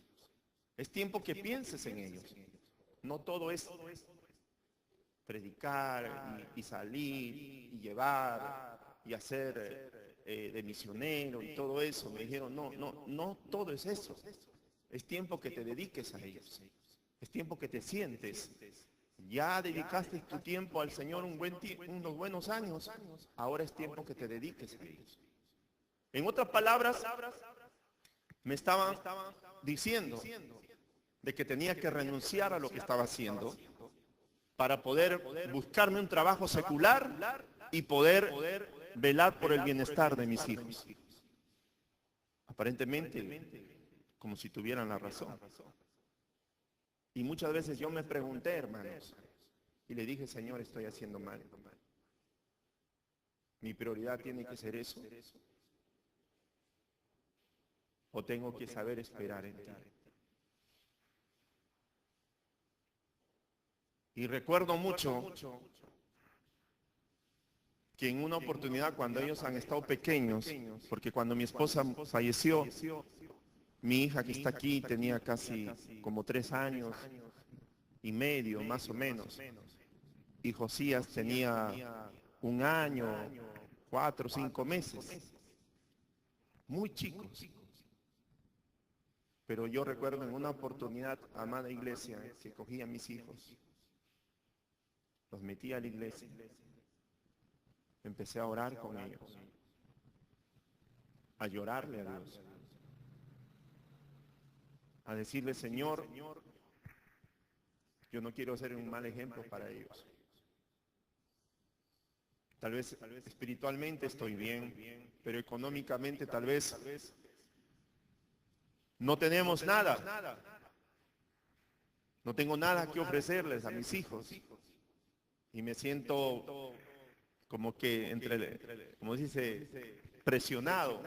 Es tiempo que pienses en ellos. No todo es predicar y salir y llevar y hacer de misionero y todo eso. Me dijeron: no todo es eso. Es tiempo que te dediques a ellos. Es tiempo que te sientes. Ya dedicaste tu tiempo al Señor unos buenos años. Ahora es tiempo que te dediques a ellos. En otras palabras, me estaban diciendo de que tenía que renunciar a lo que estaba haciendo para poder buscarme un trabajo secular y poder velar por el bienestar de mis hijos. Aparentemente, como si tuvieran la razón. Y muchas veces yo me pregunté, hermanos, y le dije: Señor, estoy haciendo mal. Mi prioridad tiene que ser eso, o tengo que saber esperar en ti. Y recuerdo mucho que en una oportunidad, cuando ellos han estado pequeños, porque cuando mi esposa falleció, mi hija que está aquí tenía casi como 3 años y medio, más o menos, y Josías tenía 1 año, 4 o 5 meses, muy chicos. Pero yo recuerdo en una oportunidad, amada iglesia, que cogí a mis hijos, los metí a la iglesia, empecé a orar con ellos, a llorarle a Dios, a decirle: Señor, yo no quiero ser un mal ejemplo para ellos. Tal vez espiritualmente estoy bien, pero económicamente tal vez no tenemos nada. No tengo nada que ofrecerles a mis hijos. Y me siento como que como dice, presionado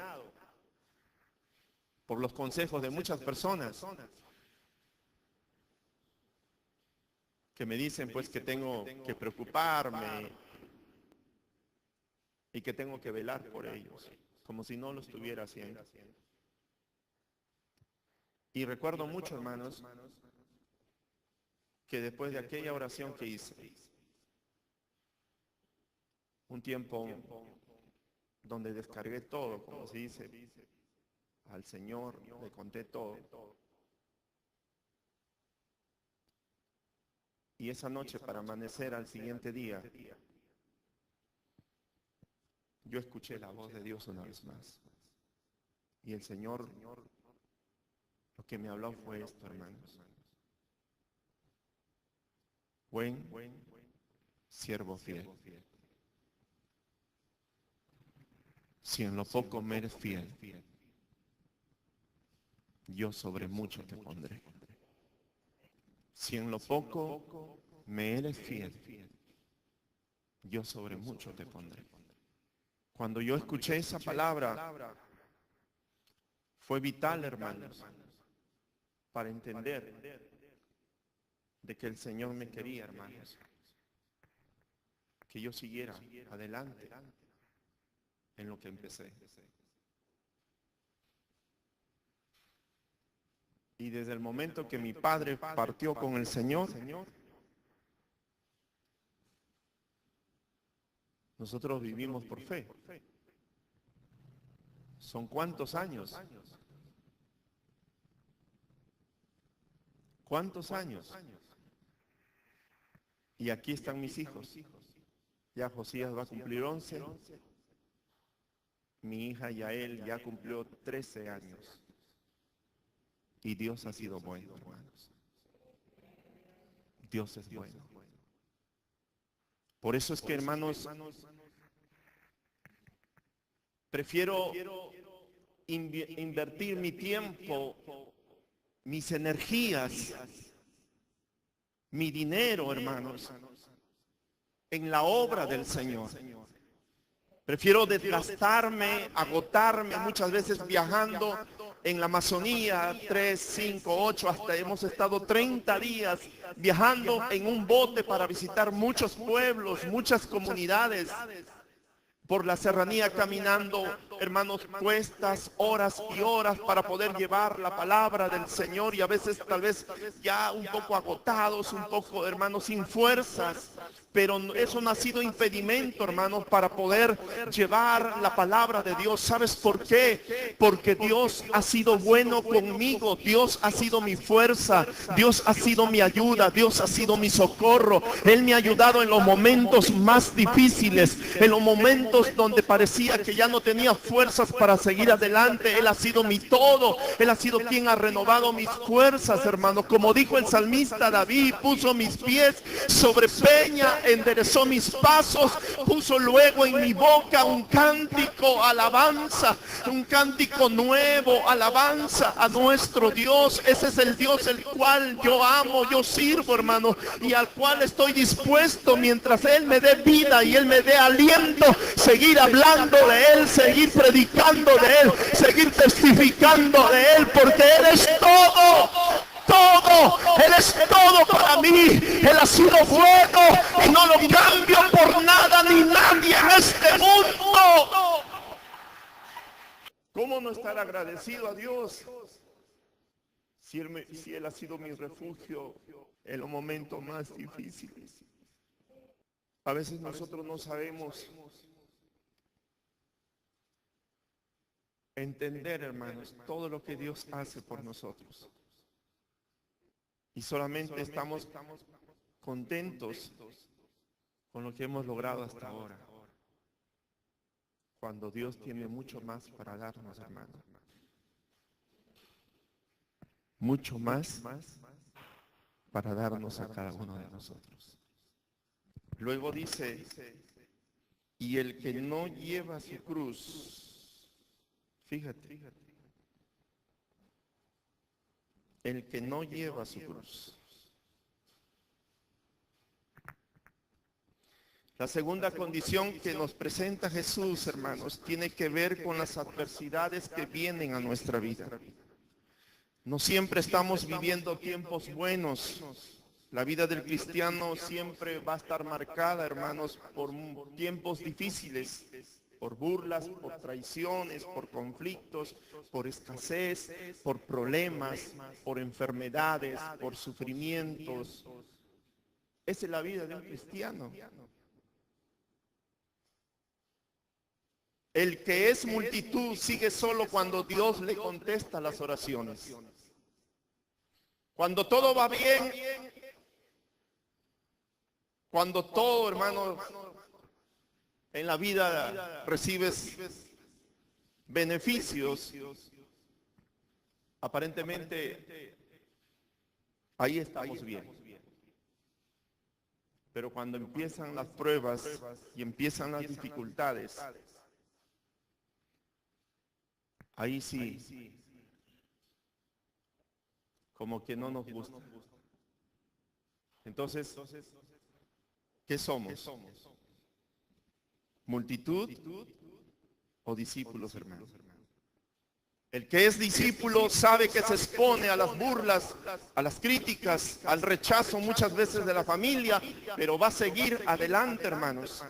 por los consejos de muchas personas que me dicen pues que tengo que preocuparme y que tengo que velar por ellos, como si no lo estuviera haciendo. Y recuerdo mucho, hermanos, que después de aquella oración que hice, un tiempo donde descargué todo, como se dice, al Señor, le conté todo. Y esa noche, para amanecer al siguiente día, yo escuché la voz de Dios una vez más. Y el Señor, lo que me habló fue esto, hermanos. Buen siervo fiel. Si en lo poco me eres fiel, yo sobre mucho te pondré. Si en lo poco me eres fiel, yo sobre mucho te pondré. Cuando yo escuché esa palabra, fue vital, hermanos, para entender de que el Señor me quería, hermanos, que yo siguiera adelante en lo que empecé. Y desde el momento que mi padre partió con el Señor, nosotros vivimos por fe. ¿Son cuántos años? ¿Cuántos años? Y aquí están mis hijos. Ya Josías va a cumplir 11. Mi hija Yael ya cumplió 13 años. Y Dios ha sido bueno, hermanos. Dios es bueno. Por eso es que, hermanos, prefiero invertir mi tiempo, mis energías, mi dinero, hermanos, en la obra del Señor. Prefiero desgastarme, agotarme, muchas veces viajando en la Amazonía, 3, 5, 8, hasta hemos estado 30 días viajando en un bote para visitar muchos pueblos, muchas comunidades. Por la serranía caminando, hermanos, cuestas, horas y horas para poder llevar la palabra del Señor, y a veces tal vez ya un poco agotados, un poco, hermanos, sin fuerzas. Pero eso no ha sido impedimento, hermanos, para poder llevar la palabra de Dios. ¿Sabes por qué? Porque Dios ha sido bueno conmigo. Dios ha sido mi fuerza. Dios ha sido mi ayuda. Dios ha sido mi socorro. Él me ha ayudado en los momentos más difíciles, en los momentos donde parecía que ya no tenía fuerzas para seguir adelante. Él ha sido mi todo. Él ha sido quien ha renovado mis fuerzas, hermanos. Como dijo el salmista David, puso mis pies sobre peña, enderezó mis pasos, puso luego en mi boca un cántico, alabanza, un cántico nuevo, alabanza a nuestro Dios. Ese es el Dios el cual yo amo, yo sirvo, hermano, y al cual estoy dispuesto, mientras Él me dé vida y Él me dé aliento, seguir hablando de Él, seguir predicando de Él, seguir testificando de Él, porque Él es todo. Todo, Él es todo para mí. Él ha sido bueno y no lo cambio por nada ni nadie en este mundo. ¿Cómo no estar agradecido a Dios si Él ha sido mi refugio en los momentos más difíciles? A veces nosotros no sabemos entender, hermanos, todo lo que Dios hace por nosotros. Y solamente estamos contentos con lo que hemos logrado hasta ahora, cuando Dios tiene mucho más para darnos, hermano. Mucho más para darnos a cada uno de nosotros. Luego dice, y el que no lleva su cruz, fíjate, el que no lleva su cruz. La segunda condición que nos presenta Jesús, hermanos, tiene que ver con las adversidades que vienen a nuestra vida. No siempre estamos viviendo tiempos buenos. La vida del cristiano siempre va a estar marcada, hermanos, por tiempos difíciles, por burlas, por traiciones, por conflictos, por escasez, por problemas, por enfermedades, por sufrimientos. Esa es la vida de un cristiano. El que es multitud sigue solo cuando Dios le contesta las oraciones. Cuando todo va bien, cuando todo, hermano, en la vida recibes beneficios, aparentemente ahí estamos bien. Pero cuando empiezan las pruebas y empiezan las dificultades, ahí sí, como que no nos gusta. Entonces, ¿qué somos? ¿Multitud o discípulos, hermanos? El que es discípulo sabe que se expone a las burlas, a las críticas, al rechazo muchas veces de la familia, pero va a seguir adelante, hermanos.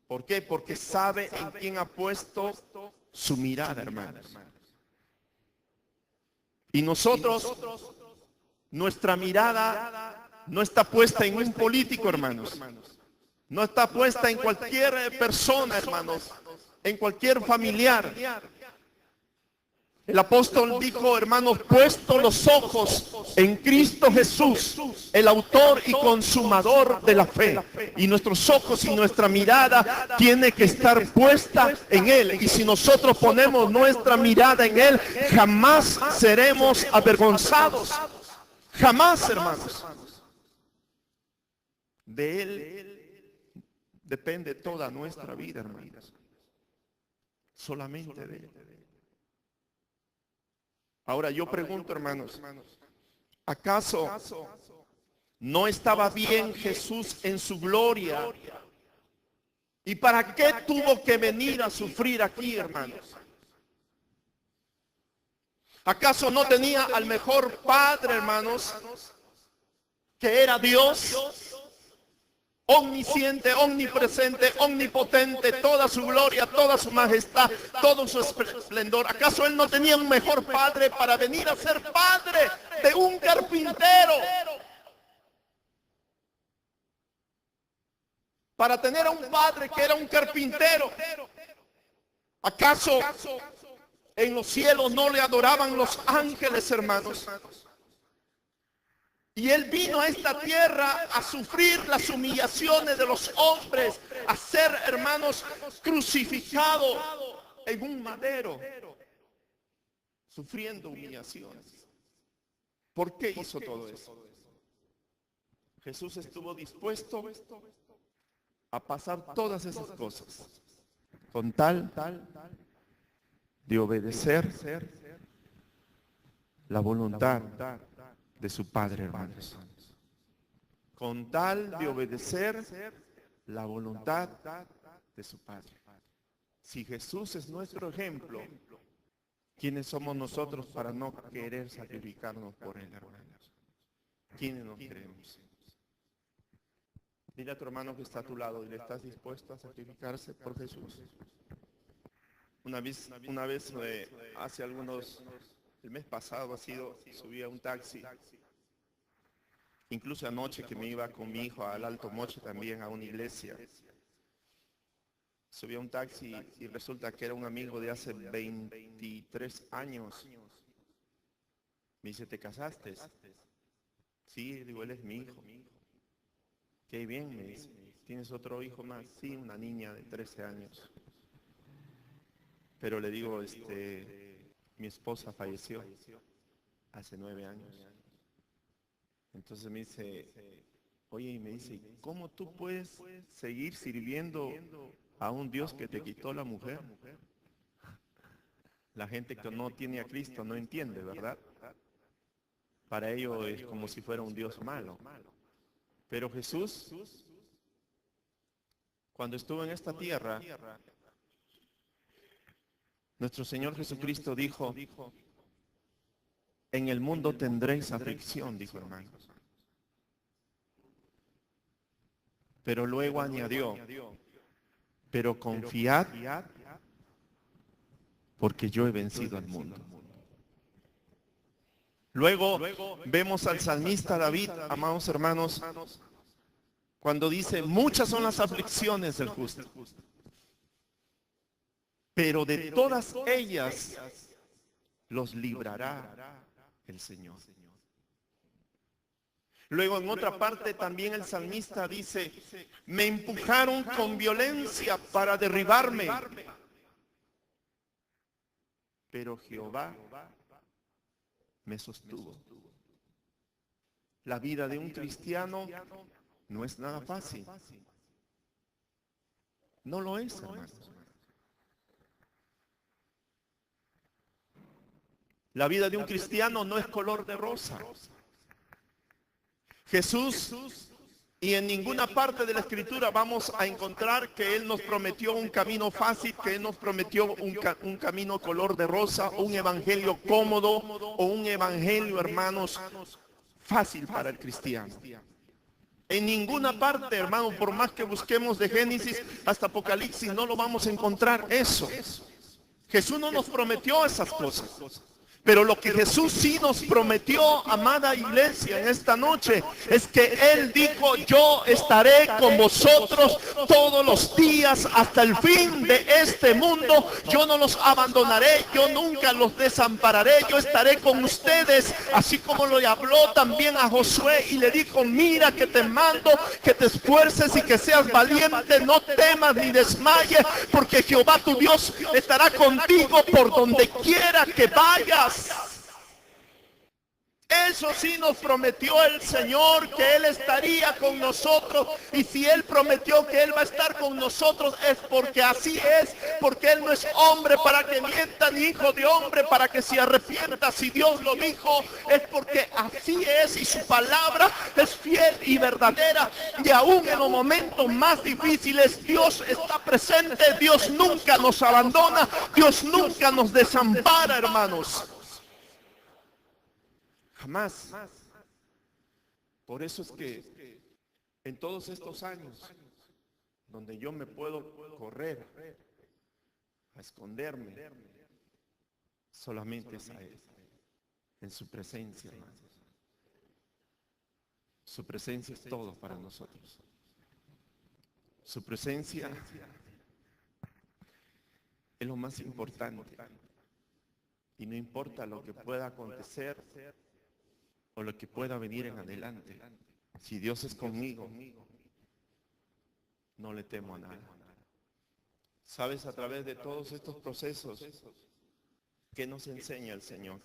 ¿Por qué? Porque sabe en quién ha puesto su mirada, hermanos. Y nosotros, nuestra mirada no está puesta en un político, hermanos. No está puesta en cualquier persona, hermanos. En cualquier familiar. El apóstol dijo, hermanos, puesto los ojos en Cristo Jesús, el autor y consumador de la fe. Y nuestros ojos y nuestra mirada tiene que estar puesta en Él. Y si nosotros ponemos nuestra mirada en Él, jamás seremos avergonzados. Jamás, hermanos. De Él depende toda nuestra vida, hermanos. Solamente de Él. Ahora yo pregunto, hermanos, ¿acaso no estaba bien Jesús en su gloria? ¿Y para qué tuvo que venir a sufrir aquí, hermanos? ¿Acaso no tenía al mejor Padre, hermanos, que era Dios? Omnisciente, omnipresente, omnipotente, toda su gloria, toda su majestad, todo su esplendor. ¿Acaso Él no tenía un mejor padre para venir a ser padre de un carpintero? Para tener a un padre que era un carpintero. ¿Acaso en los cielos no le adoraban los ángeles, hermanos? Y Él vino a esta tierra a sufrir las humillaciones de los hombres, a ser, hermanos, crucificado en un madero, sufriendo humillaciones. ¿Por qué hizo todo eso? Jesús estuvo dispuesto a pasar todas esas cosas con tal de obedecer la voluntad de su Padre, hermanos. Con tal de obedecer la voluntad de su Padre. Si Jesús es nuestro ejemplo, ¿quiénes somos nosotros para no querer sacrificarnos por Él, hermanos? ¿Quiénes nos queremos? Dile a tu hermano que está a tu lado y le estás dispuesto a sacrificarse por Jesús. Una vez hace el mes pasado subí a un taxi. Incluso anoche que me iba con mi hijo al Alto Moche también a una iglesia. Subí a un taxi y resulta que era un amigo de hace 23 años. Me dice, ¿te casaste? Sí, digo, él es mi hijo. Qué bien, me dice. ¿Tienes otro hijo más? Sí, una niña de 13 años. Pero le digo, mi esposa falleció hace 9 años. Entonces me dice, oye, y me dice, ¿cómo tú puedes seguir sirviendo a un Dios que te quitó la mujer? La gente que no tiene a Cristo no entiende, ¿verdad? Para ellos es como si fuera un Dios malo. Pero Jesús Cuando estuvo en esta tierra, nuestro Señor Jesucristo dijo, en el mundo tendréis aflicción, dijo, hermanos. Pero luego añadió, pero confiad, porque yo he vencido al mundo. Luego vemos al salmista David, amados hermanos, cuando dice, muchas son las aflicciones del justo, pero de todas ellas los librará el Señor. Luego en otra parte también el salmista dice, me empujaron con violencia para derribarme, pero Jehová me sostuvo. La vida de un cristiano no es nada fácil. No lo es, hermanos. La vida de un cristiano no es color de rosa. Jesús, y en ninguna parte de la Escritura vamos a encontrar que Él nos prometió un camino fácil, que Él nos prometió un camino color de rosa, un evangelio cómodo o un evangelio, hermanos, fácil para el cristiano. En ninguna parte, hermano, por más que busquemos de Génesis hasta Apocalipsis, no lo vamos a encontrar eso. Jesús no nos prometió esas cosas. Pero lo que Jesús sí nos prometió, amada iglesia, en esta noche, es que Él dijo, yo estaré con vosotros todos los días hasta el fin de este mundo. Yo no los abandonaré, yo nunca los desampararé, yo estaré con ustedes. Así como lo habló también a Josué y le dijo, mira que te mando, que te esfuerces y que seas valiente, no temas ni desmayes, porque Jehová tu Dios estará contigo por donde quiera que vayas. Eso sí nos prometió el Señor, que Él estaría con nosotros. Y si Él prometió que Él va a estar con nosotros, es porque así es. Porque Él no es hombre para que mienta, ni hijo de hombre para que se arrepienta. Si Dios lo dijo, es porque así es. Y su palabra es fiel y verdadera. Y aún en los momentos más difíciles, Dios está presente. Dios nunca nos abandona. Dios nunca nos desampara, hermanos. Jamás. Por eso es que en todos estos años donde yo me puedo correr a esconderme, solamente es a Él, en su presencia, hermanos. Su presencia es todo para nosotros. Su presencia es lo más importante. Y no importa lo que pueda acontecer o lo que pueda venir en adelante, si Dios es conmigo, no le temo a nada. ¿Sabes? A través de todos estos procesos, ¿qué nos enseña el Señor?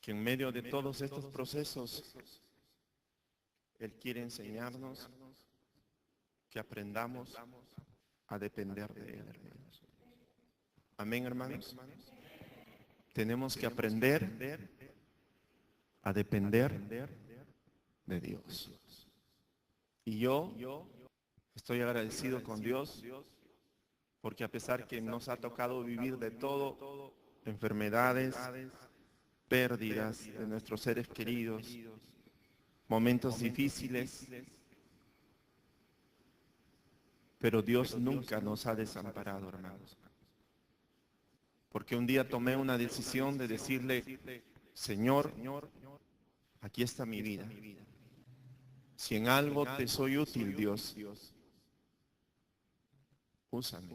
Que en medio de todos estos procesos, Él quiere enseñarnos que aprendamos a depender de Él, hermanos. Amén, hermanos. Tenemos que aprender a depender de Dios. Y yo estoy agradecido con Dios porque a pesar que nos ha tocado vivir de todo, enfermedades, pérdidas de nuestros seres queridos, momentos difíciles, pero Dios nunca nos ha desamparado, hermanos. Porque un día tomé una decisión de decirle, Señor, aquí está mi vida. Si en algo te soy útil, Dios, úsame.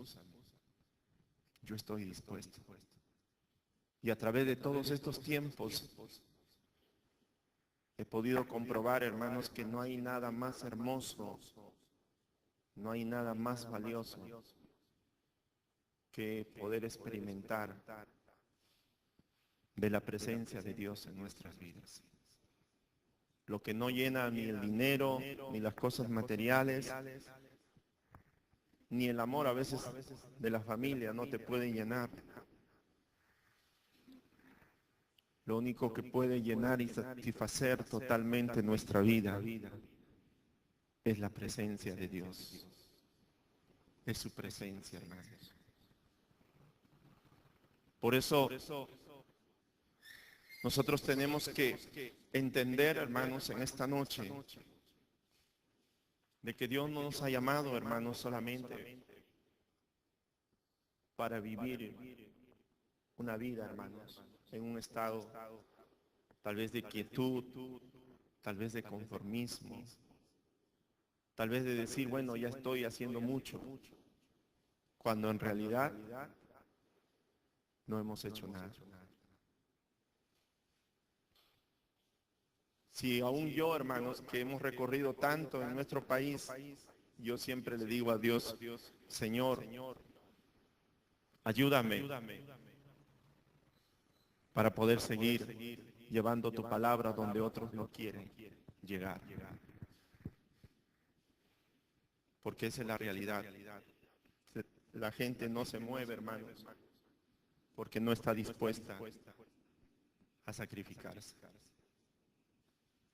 Yo estoy dispuesto. Y a través de todos estos tiempos he podido comprobar, hermanos, que no hay nada más hermoso, no hay nada más valioso que poder experimentar de la presencia de Dios en nuestras vidas. Lo que no llena ni el dinero, ni las cosas materiales, ni el amor a veces de la familia no te puede llenar. Lo único que puede llenar y satisfacer totalmente nuestra vida es la presencia de Dios. Es su presencia, hermanos. Por eso nosotros tenemos que entender, hermanos, en esta noche, de que Dios no nos ha llamado, hermanos, solamente para vivir una vida, hermanos, en un estado tal vez de quietud, tal vez de conformismo, tal vez de decir, bueno, ya estoy haciendo mucho, cuando en realidad no hemos hecho nada. Si aún yo, hermanos, que hemos recorrido tanto en nuestro país, yo siempre le digo a Dios, Señor, ayúdame para poder seguir llevando tu palabra donde otros no quieren llegar. Porque esa es la realidad. La gente no se mueve, hermanos, porque no está dispuesta a sacrificarse.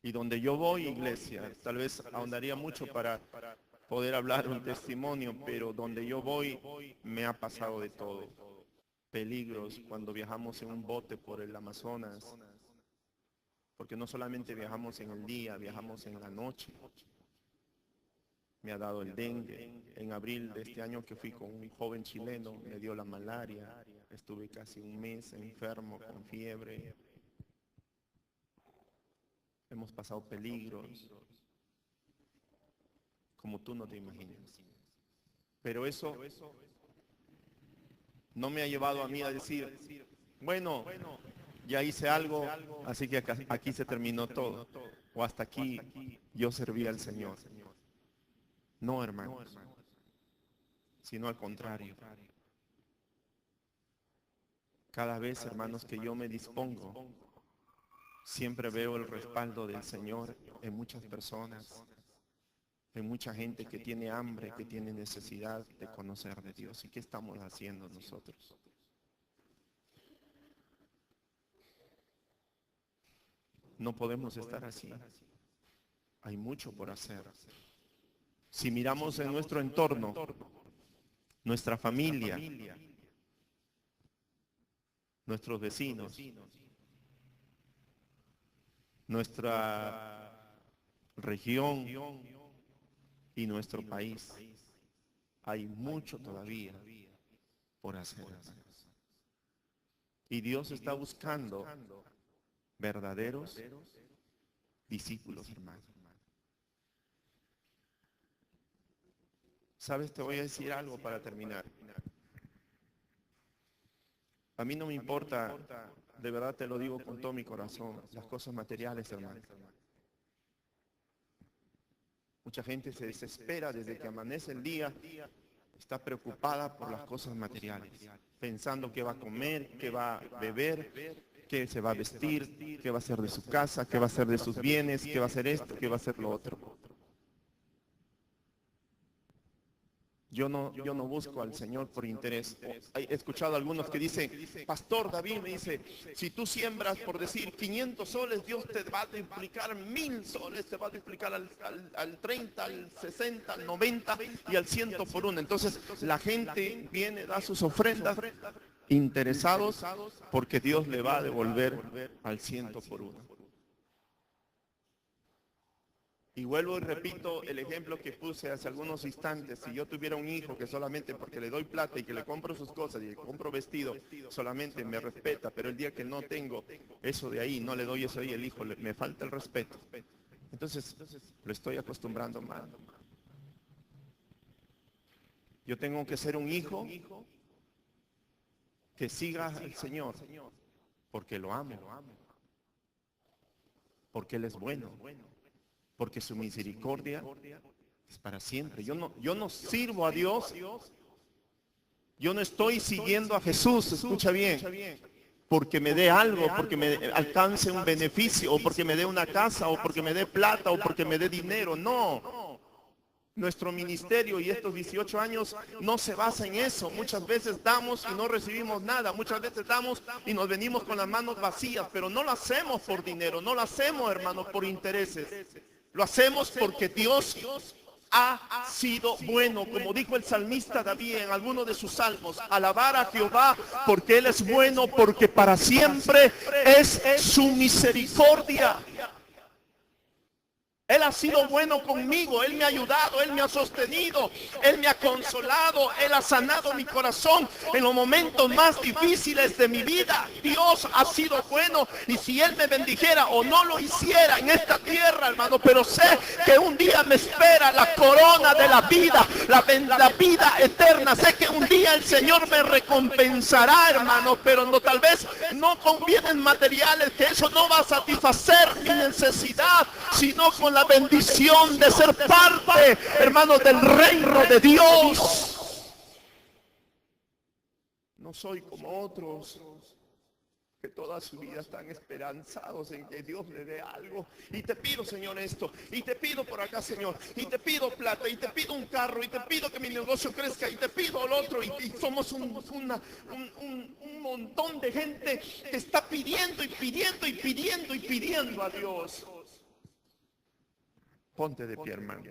Y donde yo voy, iglesia, tal vez ahondaría mucho para poder hablar un testimonio, pero donde yo voy me ha pasado de todo. Peligros cuando viajamos en un bote por el Amazonas, porque no solamente viajamos en el día, viajamos en la noche. Me ha dado el dengue. En abril de este año que fui con un joven chileno, me dio la malaria. Estuve casi un mes enfermo, con fiebre. Hemos pasado peligros, como tú no te imaginas. Pero eso no me ha llevado a mí a decir, bueno, ya hice algo, así que aquí se terminó todo. O hasta aquí yo serví al Señor. No, hermanos, sino al contrario. Cada vez, hermanos, que yo me dispongo, siempre veo el respaldo del Señor en muchas personas, en mucha gente que tiene hambre, que tiene necesidad de conocer de Dios. ¿Y qué estamos haciendo nosotros? No podemos estar así. Hay mucho por hacer. Si miramos en nuestro entorno, nuestra familia, nuestros vecinos, nuestra región y nuestro país, hay mucho todavía por hacer. Y Dios está buscando verdaderos discípulos, hermanos. ¿Sabes? Te voy a decir algo para terminar. A mí no me importa, de verdad te lo digo con todo mi corazón, las cosas materiales, hermano. Mucha gente se desespera desde que amanece el día, está preocupada por las cosas materiales, pensando qué va a comer, qué va a beber, qué se va a vestir, qué va a hacer de su casa, qué va a hacer de sus bienes, qué va a hacer esto, qué va a hacer lo otro. Yo no busco al Señor por interés. He escuchado a algunos que dicen, Pastor David me dice, si tú siembras por decir 500 soles, Dios te va a duplicar 1000 soles, te va a duplicar al 30, al 60, al 90 y al 100 por uno. Entonces la gente viene, da sus ofrendas interesados porque Dios le va a devolver al 100 por uno. Y vuelvo y repito el ejemplo que puse hace algunos instantes. Si yo tuviera un hijo que solamente porque le doy plata y que le compro sus cosas y le compro vestido, solamente me respeta, pero el día que no tengo eso de ahí, no le doy eso ahí, el hijo me falta el respeto. Entonces lo estoy acostumbrando mal. Yo tengo que ser un hijo que siga al Señor porque lo amo, porque Él es bueno, porque su misericordia es para siempre. Yo no sirvo a Dios, yo no estoy siguiendo a Jesús, escucha bien, porque me dé algo, porque me alcance un beneficio, o porque me dé una casa, o porque me dé plata, o porque me dé dinero. No. Nuestro ministerio y estos 18 años no se basa en eso. Muchas veces damos y no recibimos nada. Muchas veces damos y nos venimos con las manos vacías, pero no lo hacemos por dinero, no lo hacemos, hermanos, por intereses. Lo hacemos porque Dios ha sido bueno, como dijo el salmista David en alguno de sus salmos. Alabar a Jehová porque Él es bueno, porque para siempre es su misericordia. Él ha sido bueno conmigo, Él me ha ayudado, Él me ha sostenido, Él me ha consolado, Él ha sanado mi corazón en los momentos más difíciles de mi vida. Dios ha sido bueno, y si Él me bendijera o no lo hiciera en esta tierra, hermano, pero sé que un día me espera la corona de la vida, la vida eterna. Sé que un día el Señor me recompensará, hermano, pero no, tal vez no con bienes materiales, que eso no va a satisfacer mi necesidad, sino con la bendición de ser parte, hermanos, del reino de Dios. No soy como otros que toda su vida están esperanzados en que Dios le dé algo. Y te pido, Señor, esto, y te pido por acá, Señor, y te pido plata, y te pido un carro, y te pido que mi negocio crezca, y te pido lo otro, y somos un montón de gente que está pidiendo y pidiendo y pidiendo y pidiendo a Dios. Ponte de pie, hermano.